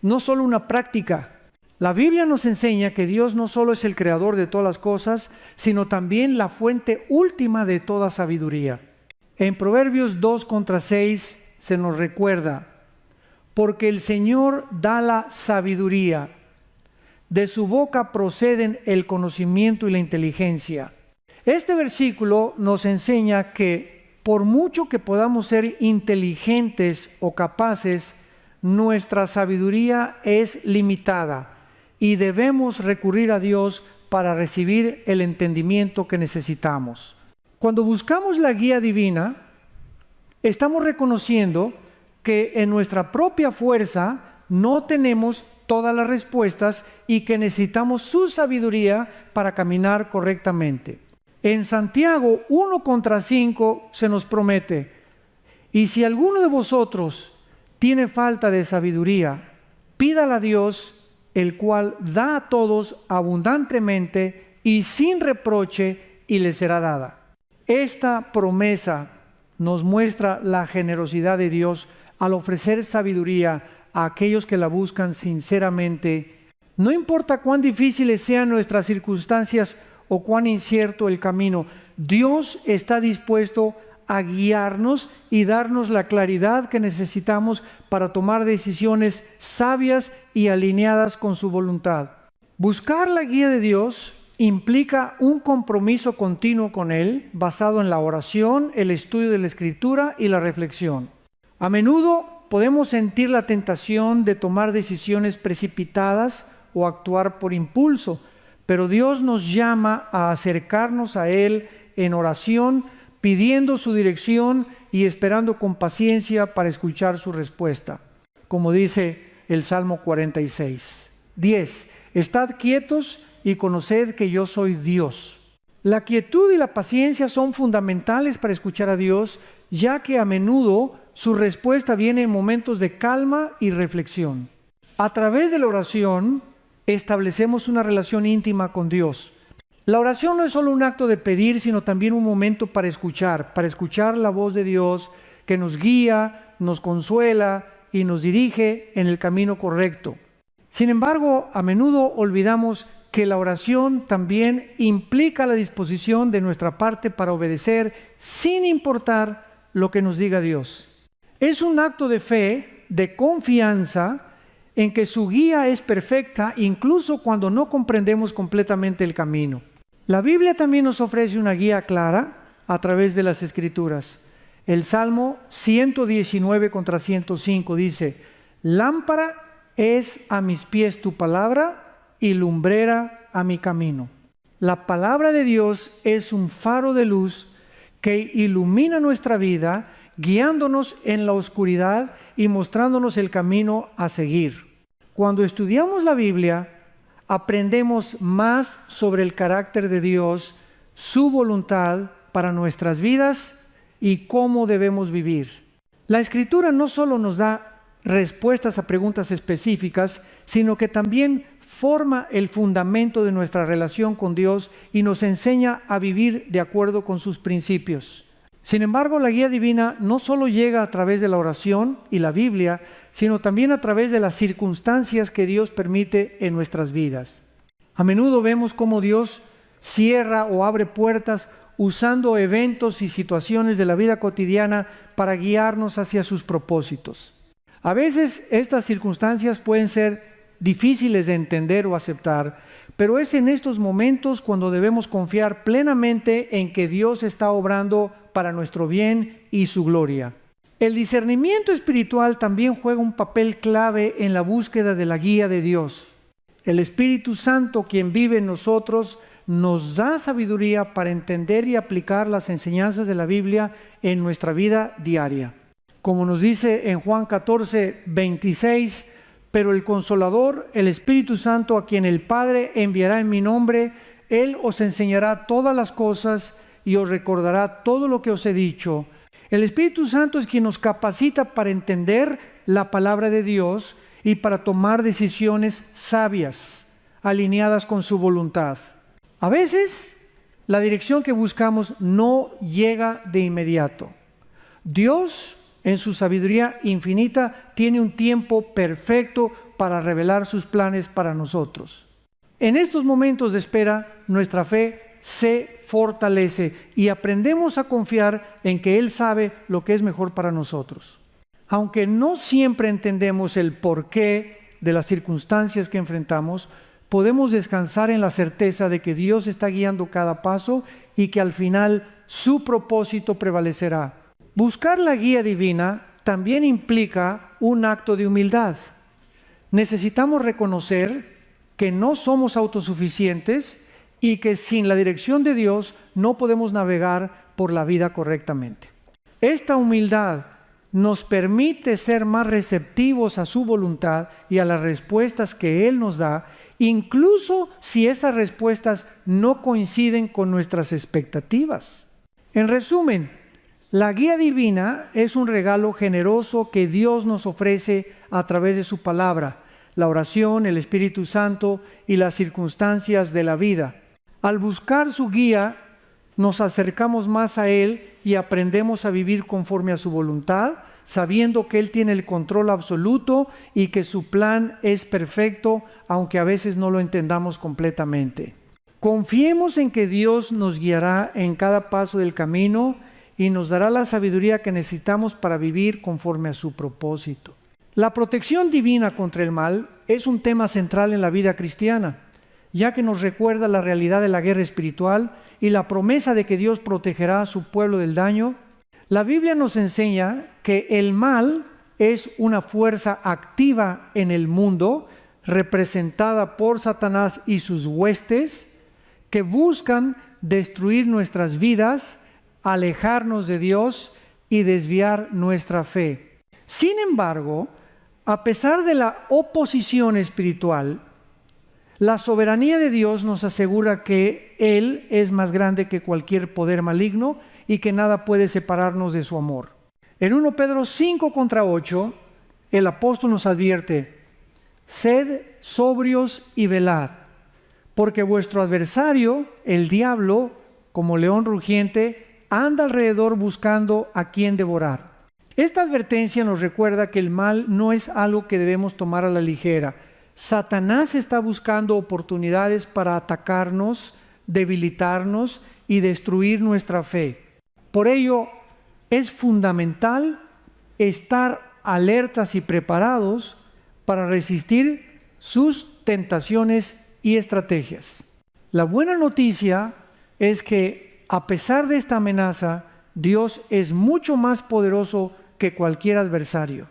A: no solo una práctica. La Biblia nos enseña que Dios no solo es el creador de todas las cosas, sino también la fuente última de toda sabiduría. En Proverbios 2:6 se nos recuerda: porque el Señor da la sabiduría, de su boca proceden el conocimiento y la inteligencia. Este versículo nos enseña que por mucho que podamos ser inteligentes o capaces, nuestra sabiduría es limitada y debemos recurrir a Dios para recibir el entendimiento que necesitamos. Cuando buscamos la guía divina, estamos reconociendo que en nuestra propia fuerza no tenemos todas las respuestas y que necesitamos su sabiduría para caminar correctamente. En Santiago 1:5 se nos promete: y si alguno de vosotros tiene falta de sabiduría, pídala a Dios, el cual da a todos abundantemente y sin reproche, y le será dada. Esta promesa nos muestra la generosidad de Dios al ofrecer sabiduría a aquellos que la buscan sinceramente. No importa cuán difíciles sean nuestras circunstancias o cuán incierto el camino, Dios está dispuesto a guiarnos y darnos la claridad que necesitamos para tomar decisiones sabias y alineadas con su voluntad. Buscar la guía de Dios implica un compromiso continuo con Él, basado en la oración, el estudio de la Escritura y la reflexión. A menudo podemos sentir la tentación de tomar decisiones precipitadas o actuar por impulso, pero Dios nos llama a acercarnos a Él en oración, pidiendo su dirección y esperando con paciencia para escuchar su respuesta. Como dice el Salmo 46:10, estad quietos y conoced que yo soy Dios. La quietud y la paciencia son fundamentales para escuchar a Dios, ya que a menudo su respuesta viene en momentos de calma y reflexión. A través de la oración establecemos una relación íntima con Dios. La oración no es solo un acto de pedir, sino también un momento para escuchar la voz de Dios que nos guía, nos consuela y nos dirige en el camino correcto. Sin embargo, a menudo olvidamos que la oración también implica la disposición de nuestra parte para obedecer sin importar lo que nos diga Dios. Es un acto de fe, de confianza en que su guía es perfecta, incluso cuando no comprendemos completamente el camino. La Biblia también nos ofrece una guía clara a través de las Escrituras. El Salmo 119:105 dice: lámpara es a mis pies tu palabra y lumbrera a mi camino. La palabra de Dios es un faro de luz que ilumina nuestra vida, guiándonos en la oscuridad y mostrándonos el camino a seguir. Cuando estudiamos la Biblia, aprendemos más sobre el carácter de Dios, su voluntad para nuestras vidas y cómo debemos vivir. La Escritura no solo nos da respuestas a preguntas específicas, sino que también forma el fundamento de nuestra relación con Dios y nos enseña a vivir de acuerdo con sus principios. Sin embargo, la guía divina no solo llega a través de la oración y la Biblia, sino también a través de las circunstancias que Dios permite en nuestras vidas. A menudo vemos cómo Dios cierra o abre puertas usando eventos y situaciones de la vida cotidiana para guiarnos hacia sus propósitos. A veces estas circunstancias pueden ser difíciles de entender o aceptar, pero es en estos momentos cuando debemos confiar plenamente en que Dios está obrando para nuestro bien y su gloria. El discernimiento espiritual también juega un papel clave en la búsqueda de la guía de Dios. El Espíritu Santo, quien vive en nosotros, nos da sabiduría para entender y aplicar las enseñanzas de la Biblia en nuestra vida diaria. Como nos dice en Juan 14, 26, pero el Consolador, el Espíritu Santo, a quien el Padre enviará en mi nombre, Él os enseñará todas las cosas y os recordará todo lo que os he dicho. El Espíritu Santo es quien nos capacita para entender la palabra de Dios y para tomar decisiones sabias, alineadas con su voluntad. A veces, la dirección que buscamos no llega de inmediato. Dios, en su sabiduría infinita, tiene un tiempo perfecto para revelar sus planes para nosotros. En estos momentos de espera, nuestra fe se fortalece y aprendemos a confiar en que Él sabe lo que es mejor para nosotros. Aunque no siempre entendemos el porqué de las circunstancias que enfrentamos, podemos descansar en la certeza de que Dios está guiando cada paso y que al final su propósito prevalecerá. Buscar la guía divina también implica un acto de humildad. Necesitamos reconocer que no somos autosuficientes y que sin la dirección de Dios no podemos navegar por la vida correctamente. Esta humildad nos permite ser más receptivos a su voluntad y a las respuestas que Él nos da, incluso si esas respuestas no coinciden con nuestras expectativas. En resumen, la guía divina es un regalo generoso que Dios nos ofrece a través de su palabra, la oración, el Espíritu Santo y las circunstancias de la vida. Al buscar su guía, nos acercamos más a Él y aprendemos a vivir conforme a su voluntad, sabiendo que Él tiene el control absoluto y que su plan es perfecto, aunque a veces no lo entendamos completamente. Confiemos en que Dios nos guiará en cada paso del camino y nos dará la sabiduría que necesitamos para vivir conforme a su propósito. La protección divina contra el mal es un tema central en la vida cristiana, ya que nos recuerda la realidad de la guerra espiritual y la promesa de que Dios protegerá a su pueblo del daño. La Biblia nos enseña que el mal es una fuerza activa en el mundo, representada por Satanás y sus huestes, que buscan destruir nuestras vidas, alejarnos de Dios y desviar nuestra fe. Sin embargo, a pesar de la oposición espiritual, la soberanía de Dios nos asegura que Él es más grande que cualquier poder maligno y que nada puede separarnos de su amor. En 1 Pedro 5:8, el apóstol nos advierte: sed sobrios y velad, porque vuestro adversario, el diablo, como león rugiente, anda alrededor buscando a quien devorar. Esta advertencia nos recuerda que el mal no es algo que debemos tomar a la ligera. Satanás está buscando oportunidades para atacarnos, debilitarnos y destruir nuestra fe. Por ello, es fundamental estar alertas y preparados para resistir sus tentaciones y estrategias. La buena noticia es que, a pesar de esta amenaza, Dios es mucho más poderoso que cualquier adversario.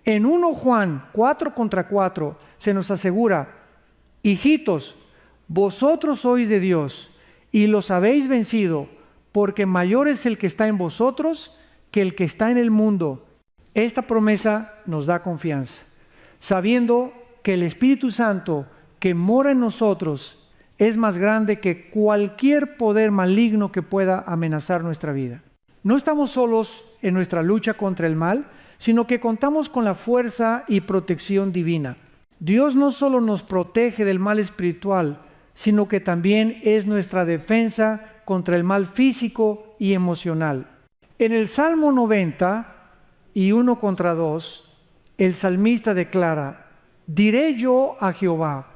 A: En 1 Juan 4:4 se nos asegura: hijitos, vosotros sois de Dios y los habéis vencido, porque mayor es el que está en vosotros que el que está en el mundo. Esta promesa nos da confianza, sabiendo que el Espíritu Santo que mora en nosotros es más grande que cualquier poder maligno que pueda amenazar nuestra vida. No estamos solos en nuestra lucha contra el mal, sino que contamos con la fuerza y protección divina. Dios no solo nos protege del mal espiritual, sino que también es nuestra defensa contra el mal físico y emocional. En el Salmo 90 y 1:2, el salmista declara: diré yo a Jehová,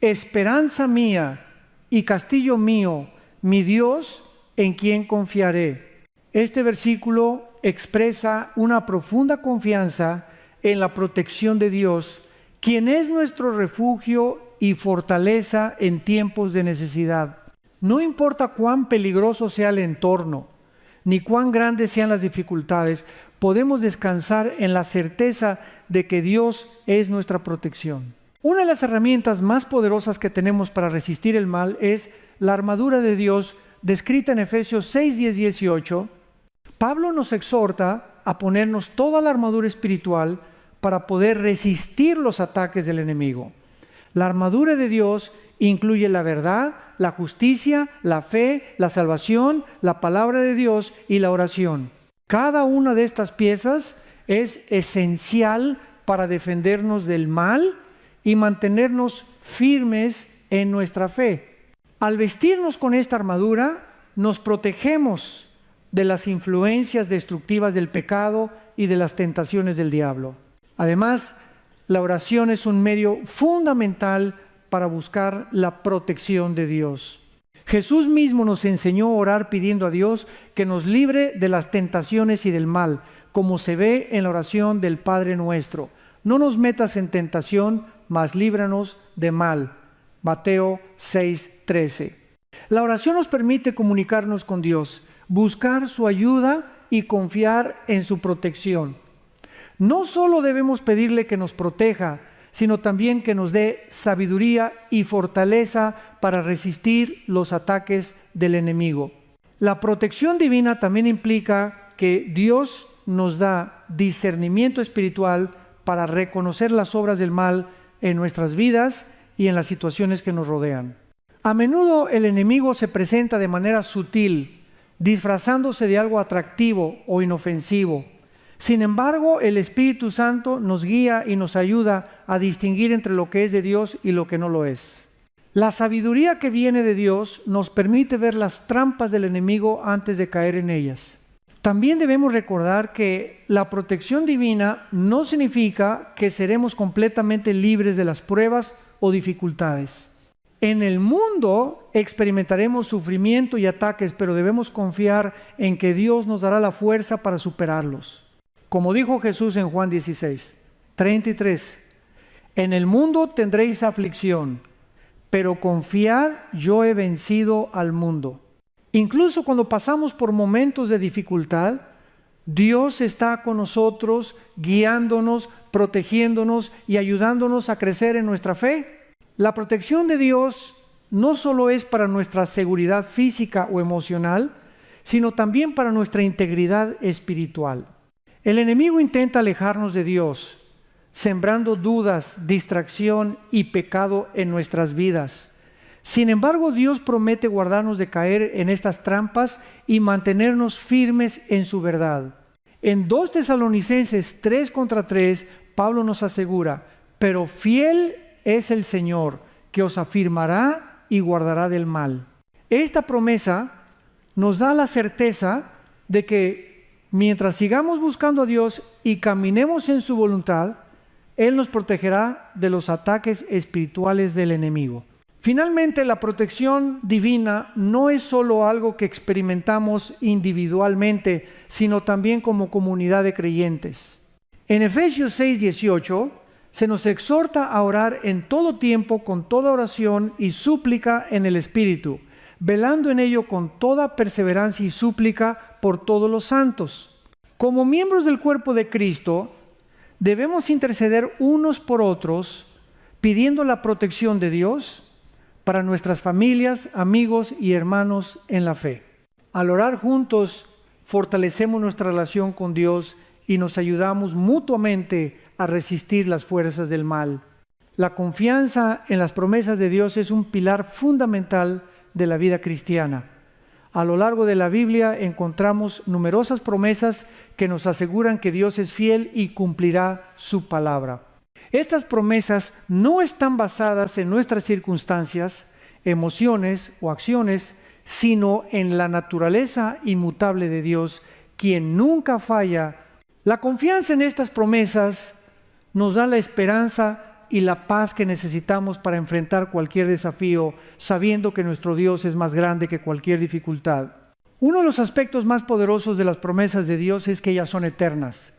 A: esperanza mía y castillo mío, mi Dios en quien confiaré. Este versículo expresa una profunda confianza en la protección de Dios, quien es nuestro refugio y fortaleza en tiempos de necesidad. No importa cuán peligroso sea el entorno, ni cuán grandes sean las dificultades, podemos descansar en la certeza de que Dios es nuestra protección. Una de las herramientas más poderosas que tenemos para resistir el mal es la armadura de Dios, descrita en Efesios 6, 10, 18. Pablo nos exhorta a ponernos toda la armadura espiritual para poder resistir los ataques del enemigo. La armadura de Dios incluye la verdad, la justicia, la fe, la salvación, la palabra de Dios y la oración. Cada una de estas piezas es esencial para defendernos del mal y mantenernos firmes en nuestra fe. Al vestirnos con esta armadura, nos protegemos de las influencias destructivas del pecado y de las tentaciones del diablo. Además, la oración es un medio fundamental para buscar la protección de Dios. Jesús mismo nos enseñó a orar pidiendo a Dios que nos libre de las tentaciones y del mal, como se ve en la oración del Padre Nuestro. No nos metas en tentación, mas líbranos de mal. Mateo 6:13. La oración nos permite comunicarnos con Dios, buscar su ayuda y confiar en su protección. No solo debemos pedirle que nos proteja, sino también que nos dé sabiduría y fortaleza para resistir los ataques del enemigo. La protección divina también implica que Dios nos da discernimiento espiritual para reconocer las obras del mal en nuestras vidas y en las situaciones que nos rodean. A menudo el enemigo se presenta de manera sutil, disfrazándose de algo atractivo o inofensivo. Sin embargo, el Espíritu Santo nos guía y nos ayuda a distinguir entre lo que es de Dios y lo que no lo es. La sabiduría que viene de Dios nos permite ver las trampas del enemigo antes de caer en ellas. También debemos recordar que la protección divina no significa que seremos completamente libres de las pruebas o dificultades. En el mundo experimentaremos sufrimiento y ataques, pero debemos confiar en que Dios nos dará la fuerza para superarlos. Como dijo Jesús en Juan 16:33, en el mundo tendréis aflicción, pero confiad, yo he vencido al mundo. Incluso cuando pasamos por momentos de dificultad, Dios está con nosotros, guiándonos, protegiéndonos y ayudándonos a crecer en nuestra fe. La protección de Dios no solo es para nuestra seguridad física o emocional, sino también para nuestra integridad espiritual. El enemigo intenta alejarnos de Dios, sembrando dudas, distracción y pecado en nuestras vidas. Sin embargo, Dios promete guardarnos de caer en estas trampas y mantenernos firmes en su verdad. En 2 Tesalonicenses 3:3, Pablo nos asegura, pero fiel es el Señor, que os afirmará y guardará del mal. Esta promesa nos da la certeza de que mientras sigamos buscando a Dios y caminemos en su voluntad, Él nos protegerá de los ataques espirituales del enemigo. Finalmente, la protección divina no es solo algo que experimentamos individualmente, sino también como comunidad de creyentes. En Efesios 6:18 se nos exhorta a orar en todo tiempo con toda oración y súplica en el Espíritu, velando en ello con toda perseverancia y súplica por todos los santos. Como miembros del cuerpo de Cristo, debemos interceder unos por otros, pidiendo la protección de Dios para nuestras familias, amigos y hermanos en la fe. Al orar juntos, fortalecemos nuestra relación con Dios y nos ayudamos mutuamente a resistir las fuerzas del mal. La confianza en las promesas de Dios es un pilar fundamental de la vida cristiana. A lo largo de la Biblia encontramos numerosas promesas que nos aseguran que Dios es fiel y cumplirá su palabra. Estas promesas no están basadas en nuestras circunstancias, emociones o acciones, sino en la naturaleza inmutable de Dios, quien nunca falla. La confianza en estas promesas nos da la esperanza y la paz que necesitamos para enfrentar cualquier desafío, sabiendo que nuestro Dios es más grande que cualquier dificultad. Uno de los aspectos más poderosos de las promesas de Dios es que ellas son eternas.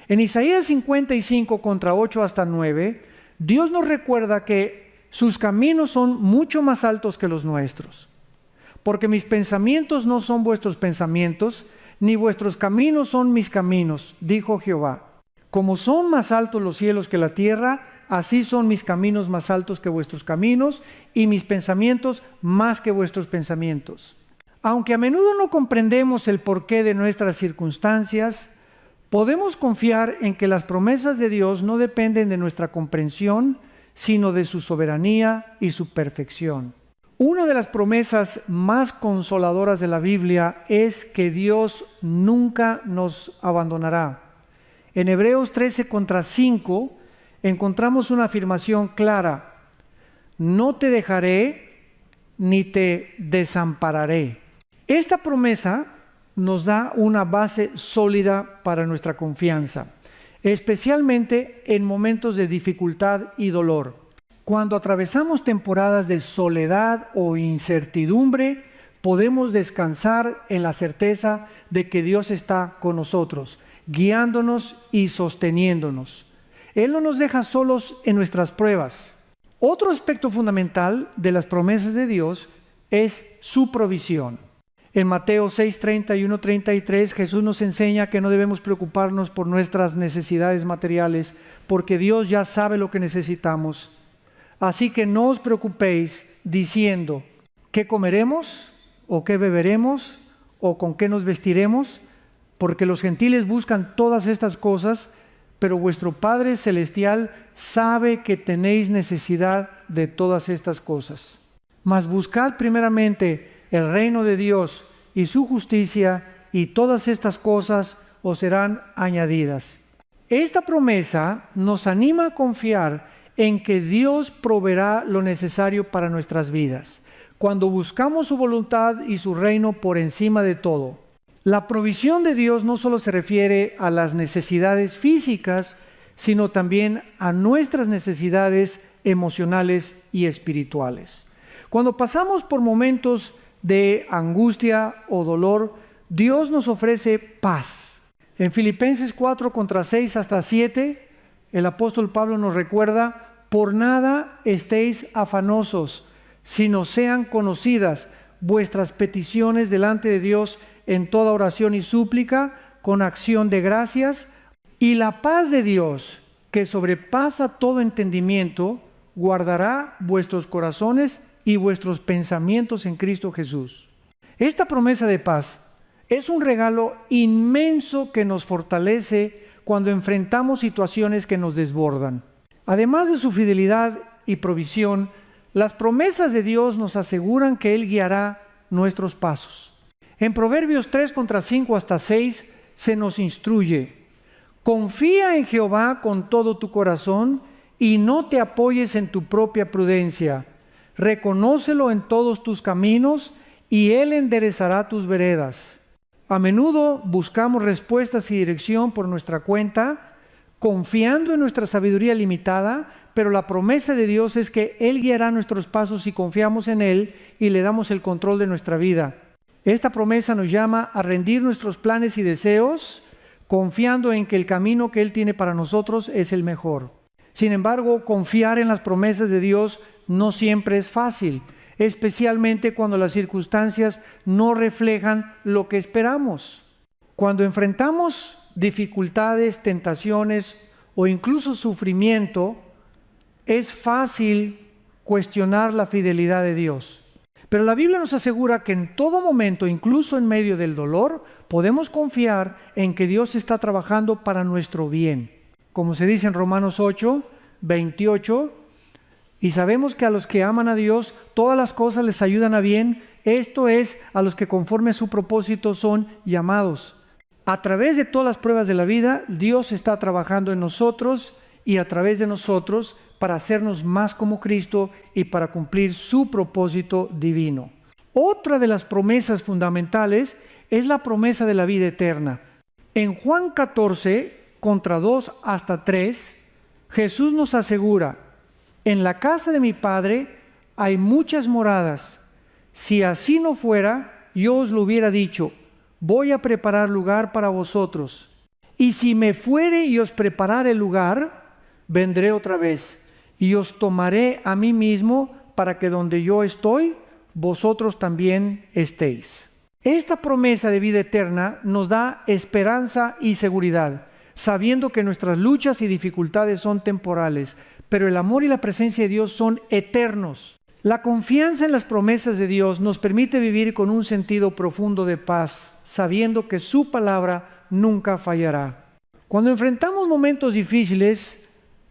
A: En Isaías 55, contra 8 hasta 9, Dios nos recuerda que sus caminos son mucho más altos que los nuestros. Porque mis pensamientos no son vuestros pensamientos, ni vuestros caminos son mis caminos, dijo Jehová. Como son más altos los cielos que la tierra, así son mis caminos más altos que vuestros caminos, y mis pensamientos más que vuestros pensamientos. Aunque a menudo no comprendemos el porqué de nuestras circunstancias, podemos confiar en que las promesas de Dios no dependen de nuestra comprensión, sino de su soberanía y su perfección. Una de las promesas más consoladoras de la Biblia es que Dios nunca nos abandonará. En Hebreos 13:5 encontramos una afirmación clara: no te dejaré ni te desampararé. Esta promesa nos da una base sólida para nuestra confianza, especialmente en momentos de dificultad y dolor. Cuando atravesamos temporadas de soledad o incertidumbre, podemos descansar en la certeza de que Dios está con nosotros, guiándonos y sosteniéndonos. Él no nos deja solos en nuestras pruebas. Otro aspecto fundamental de las promesas de Dios es su provisión. En Mateo 6:31-33, Jesús nos enseña que no debemos preocuparnos por nuestras necesidades materiales, porque Dios ya sabe lo que necesitamos. Así que no os preocupéis diciendo, ¿qué comeremos? ¿O qué beberemos? ¿O con qué nos vestiremos? Porque los gentiles buscan todas estas cosas, pero vuestro Padre Celestial sabe que tenéis necesidad de todas estas cosas. Mas buscad primeramente el reino de Dios y su justicia, y todas estas cosas os serán añadidas. Esta promesa nos anima a confiar en que Dios proveerá lo necesario para nuestras vidas, cuando buscamos su voluntad y su reino por encima de todo. La provisión de Dios no solo se refiere a las necesidades físicas, sino también a nuestras necesidades emocionales y espirituales. Cuando pasamos por momentos de angustia o dolor, Dios nos ofrece paz. En Filipenses 4:6-7, el apóstol Pablo nos recuerda: por nada estéis afanosos, sino sean conocidas vuestras peticiones delante de Dios en toda oración y súplica, con acción de gracias, y la paz de Dios, que sobrepasa todo entendimiento, guardará vuestros corazones y vuestros pensamientos en Cristo Jesús. Esta promesa de paz es un regalo inmenso que nos fortalece cuando enfrentamos situaciones que nos desbordan. Además de su fidelidad y provisión, las promesas de Dios nos aseguran que Él guiará nuestros pasos. En Proverbios 3:5-6 se nos instruye: confía en Jehová con todo tu corazón y no te apoyes en tu propia prudencia. Reconócelo en todos tus caminos y Él enderezará tus veredas. A menudo buscamos respuestas y dirección por nuestra cuenta, confiando en nuestra sabiduría limitada, pero la promesa de Dios es que Él guiará nuestros pasos si confiamos en Él y le damos el control de nuestra vida. Esta promesa nos llama a rendir nuestros planes y deseos, confiando en que el camino que Él tiene para nosotros es el mejor. Sin embargo, confiar en las promesas de Dios no siempre es fácil, especialmente cuando las circunstancias no reflejan lo que esperamos. Cuando enfrentamos dificultades, tentaciones o incluso sufrimiento, es fácil cuestionar la fidelidad de Dios. Pero la Biblia nos asegura que en todo momento, incluso en medio del dolor, podemos confiar en que Dios está trabajando para nuestro bien. Como se dice en Romanos 8:28, y sabemos que a los que aman a Dios, todas las cosas les ayudan a bien, esto es, a los que conforme a su propósito son llamados. A través de todas las pruebas de la vida, Dios está trabajando en nosotros y a través de nosotros para hacernos más como Cristo y para cumplir su propósito divino. Otra de las promesas fundamentales es la promesa de la vida eterna. En Juan 14:2-3, Jesús nos asegura: en la casa de mi Padre hay muchas moradas. Si así no fuera, yo os lo hubiera dicho: voy a preparar lugar para vosotros. Y si me fuere y os preparare el lugar, vendré otra vez y os tomaré a mí mismo, para que donde yo estoy, vosotros también estéis. Esta promesa de vida eterna nos da esperanza y seguridad, sabiendo que nuestras luchas y dificultades son temporales, pero el amor y la presencia de Dios son eternos. La confianza en las promesas de Dios nos permite vivir con un sentido profundo de paz, sabiendo que su palabra nunca fallará. Cuando enfrentamos momentos difíciles,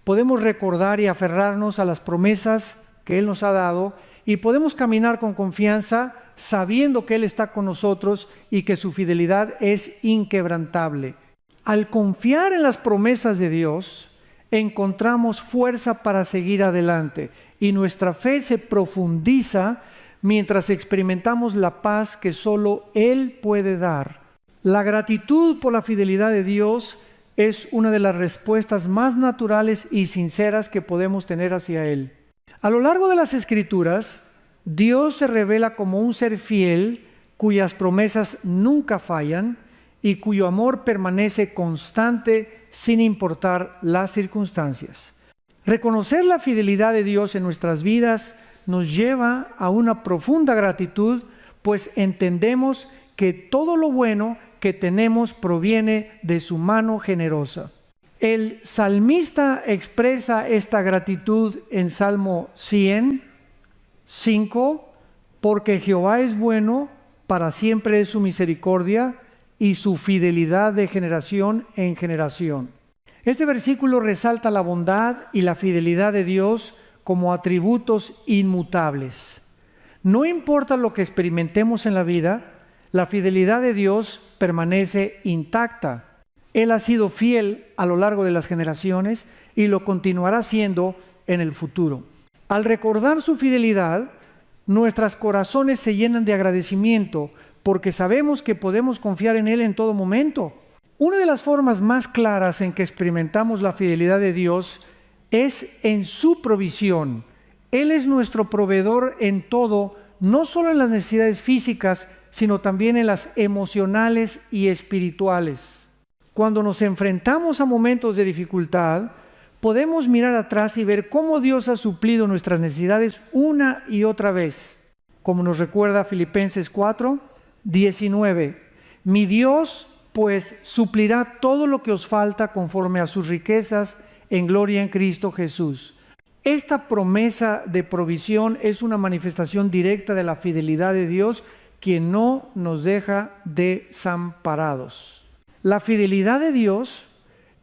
A: podemos recordar y aferrarnos a las promesas que Él nos ha dado y podemos caminar con confianza sabiendo que Él está con nosotros y que su fidelidad es inquebrantable. Al confiar en las promesas de Dios, encontramos fuerza para seguir adelante y nuestra fe se profundiza mientras experimentamos la paz que solo Él puede dar. La gratitud por la fidelidad de Dios es una de las respuestas más naturales y sinceras que podemos tener hacia Él. A lo largo de las Escrituras, Dios se revela como un ser fiel cuyas promesas nunca fallan y cuyo amor permanece constante sin importar las circunstancias. Reconocer la fidelidad de Dios en nuestras vidas nos lleva a una profunda gratitud, pues entendemos que todo lo bueno que tenemos proviene de su mano generosa. El salmista expresa esta gratitud en Salmo 100:5, porque Jehová es bueno, para siempre es su misericordia y su fidelidad de generación en generación. Este versículo resalta la bondad y la fidelidad de Dios como atributos inmutables. No importa lo que experimentemos en la vida, la fidelidad de Dios permanece intacta. Él ha sido fiel a lo largo de las generaciones y lo continuará siendo en el futuro. Al recordar su fidelidad, nuestros corazones se llenan de agradecimiento porque sabemos que podemos confiar en Él en todo momento. Una de las formas más claras en que experimentamos la fidelidad de Dios es en su provisión. Él es nuestro proveedor en todo, no solo en las necesidades físicas, sino también en las emocionales y espirituales. Cuando nos enfrentamos a momentos de dificultad, podemos mirar atrás y ver cómo Dios ha suplido nuestras necesidades una y otra vez. Como nos recuerda Filipenses 4:19. Mi Dios, pues, suplirá todo lo que os falta conforme a sus riquezas en gloria en Cristo Jesús. Esta promesa de provisión es una manifestación directa de la fidelidad de Dios, quien no nos deja desamparados. La fidelidad de Dios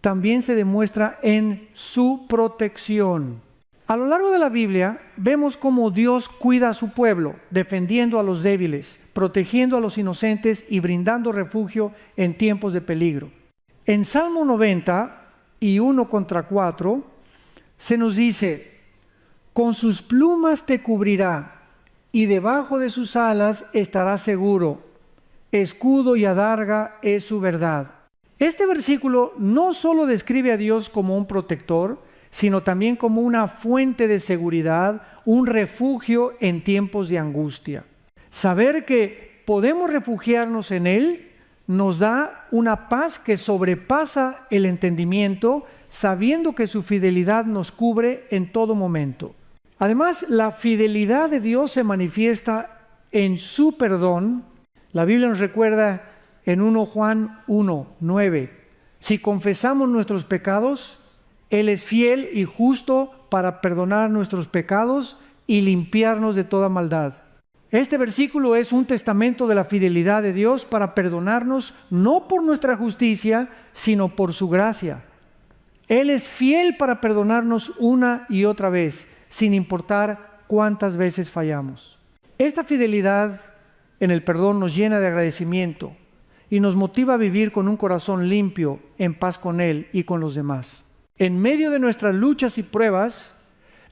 A: también se demuestra en su protección. A lo largo de la Biblia vemos cómo Dios cuida a su pueblo, defendiendo a los débiles, protegiendo a los inocentes y brindando refugio en tiempos de peligro. En Salmo 90:1-4 se nos dice: con sus plumas te cubrirá y debajo de sus alas estarás seguro. Escudo y adarga es su verdad. Este versículo no solo describe a Dios como un protector, sino también como una fuente de seguridad, un refugio en tiempos de angustia. Saber que podemos refugiarnos en Él nos da una paz que sobrepasa el entendimiento, sabiendo que su fidelidad nos cubre en todo momento. Además, la fidelidad de Dios se manifiesta en su perdón. La Biblia nos recuerda en 1 Juan 1:9, si confesamos nuestros pecados, Él es fiel y justo para perdonar nuestros pecados y limpiarnos de toda maldad. Este versículo es un testamento de la fidelidad de Dios para perdonarnos, no por nuestra justicia, sino por su gracia. Él es fiel para perdonarnos una y otra vez, sin importar cuántas veces fallamos. Esta fidelidad en el perdón nos llena de agradecimiento y nos motiva a vivir con un corazón limpio, en paz con Él y con los demás. En medio de nuestras luchas y pruebas,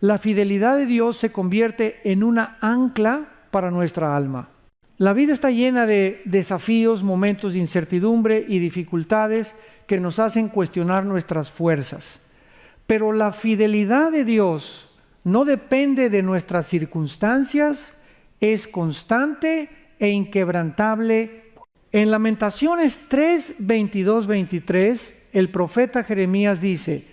A: la fidelidad de Dios se convierte en una ancla para nuestra alma. La vida está llena de desafíos, momentos de incertidumbre y dificultades que nos hacen cuestionar nuestras fuerzas. Pero la fidelidad de Dios no depende de nuestras circunstancias, es constante e inquebrantable. En Lamentaciones 3:22-23, el profeta Jeremías dice: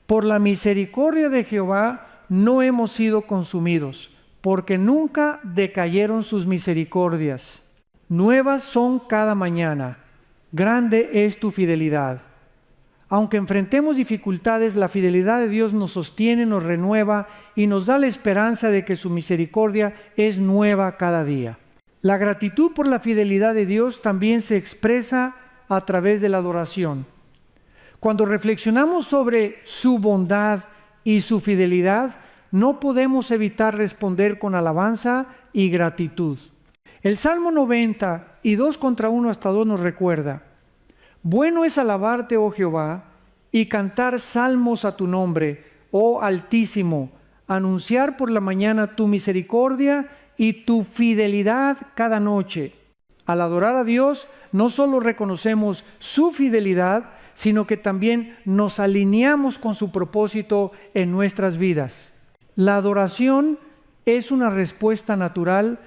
A: por la misericordia de Jehová no hemos sido consumidos, porque nunca decayeron sus misericordias. Nuevas son cada mañana. Grande es tu fidelidad. Aunque enfrentemos dificultades, la fidelidad de Dios nos sostiene, nos renueva y nos da la esperanza de que su misericordia es nueva cada día. La gratitud por la fidelidad de Dios también se expresa a través de la adoración. Cuando reflexionamos sobre su bondad y su fidelidad, no podemos evitar responder con alabanza y gratitud. El Salmo 90 y 2 contra 1 hasta 2 nos recuerda: bueno es alabarte, oh Jehová, y cantar salmos a tu nombre, oh Altísimo, anunciar por la mañana tu misericordia y tu fidelidad cada noche. Al adorar a Dios, no solo reconocemos su fidelidad, sino que también nos alineamos con su propósito en nuestras vidas. La adoración es una respuesta natural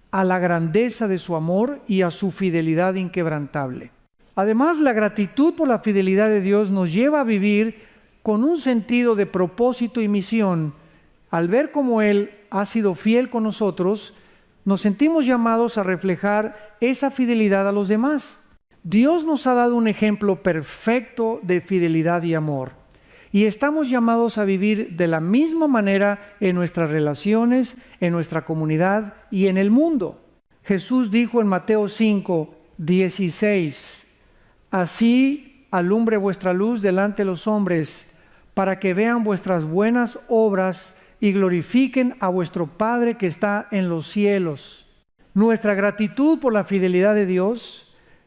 A: a la grandeza de su amor y a su fidelidad inquebrantable. Además, la gratitud por la fidelidad de Dios nos lleva a vivir con un sentido de propósito y misión. Al ver cómo Él ha sido fiel con nosotros, nos sentimos llamados a reflejar esa fidelidad a los demás. Dios nos ha dado un ejemplo perfecto de fidelidad y amor, y estamos llamados a vivir de la misma manera en nuestras relaciones, en nuestra comunidad y en el mundo. Jesús dijo en Mateo 5:16: así alumbre vuestra luz delante de los hombres, para que vean vuestras buenas obras y glorifiquen a vuestro Padre que está en los cielos. Nuestra gratitud por la fidelidad de Dios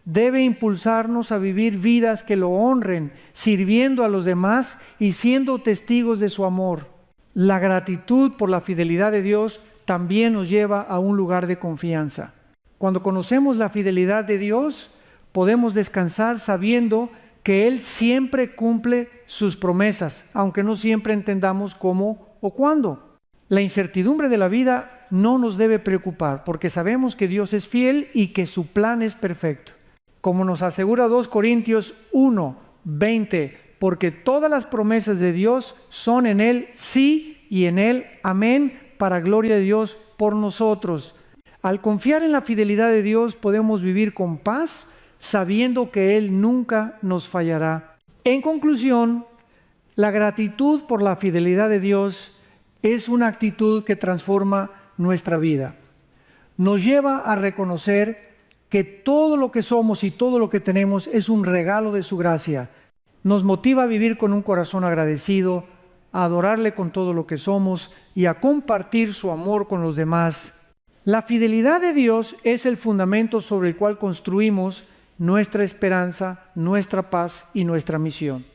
A: debe impulsarnos a vivir vidas que lo honren, sirviendo a los demás y siendo testigos de su amor. La gratitud por la fidelidad de Dios también nos lleva a un lugar de confianza. Cuando conocemos la fidelidad de Dios, podemos descansar sabiendo que Él siempre cumple sus promesas, aunque no siempre entendamos cómo o cuándo. La incertidumbre de la vida no nos debe preocupar, porque sabemos que Dios es fiel y que su plan es perfecto. Como nos asegura 2 Corintios 1:20, porque todas las promesas de Dios son en Él sí y en Él amén, para gloria de Dios por nosotros. Al confiar en la fidelidad de Dios podemos vivir con paz, sabiendo que Él nunca nos fallará. En conclusión, la gratitud por la fidelidad de Dios es una actitud que transforma nuestra vida. Nos lleva a reconocer que todo lo que somos y todo lo que tenemos es un regalo de su gracia. Nos motiva a vivir con un corazón agradecido, a adorarle con todo lo que somos y a compartir su amor con los demás. La fidelidad de Dios es el fundamento sobre el cual construimos nuestra esperanza, nuestra paz y nuestra misión.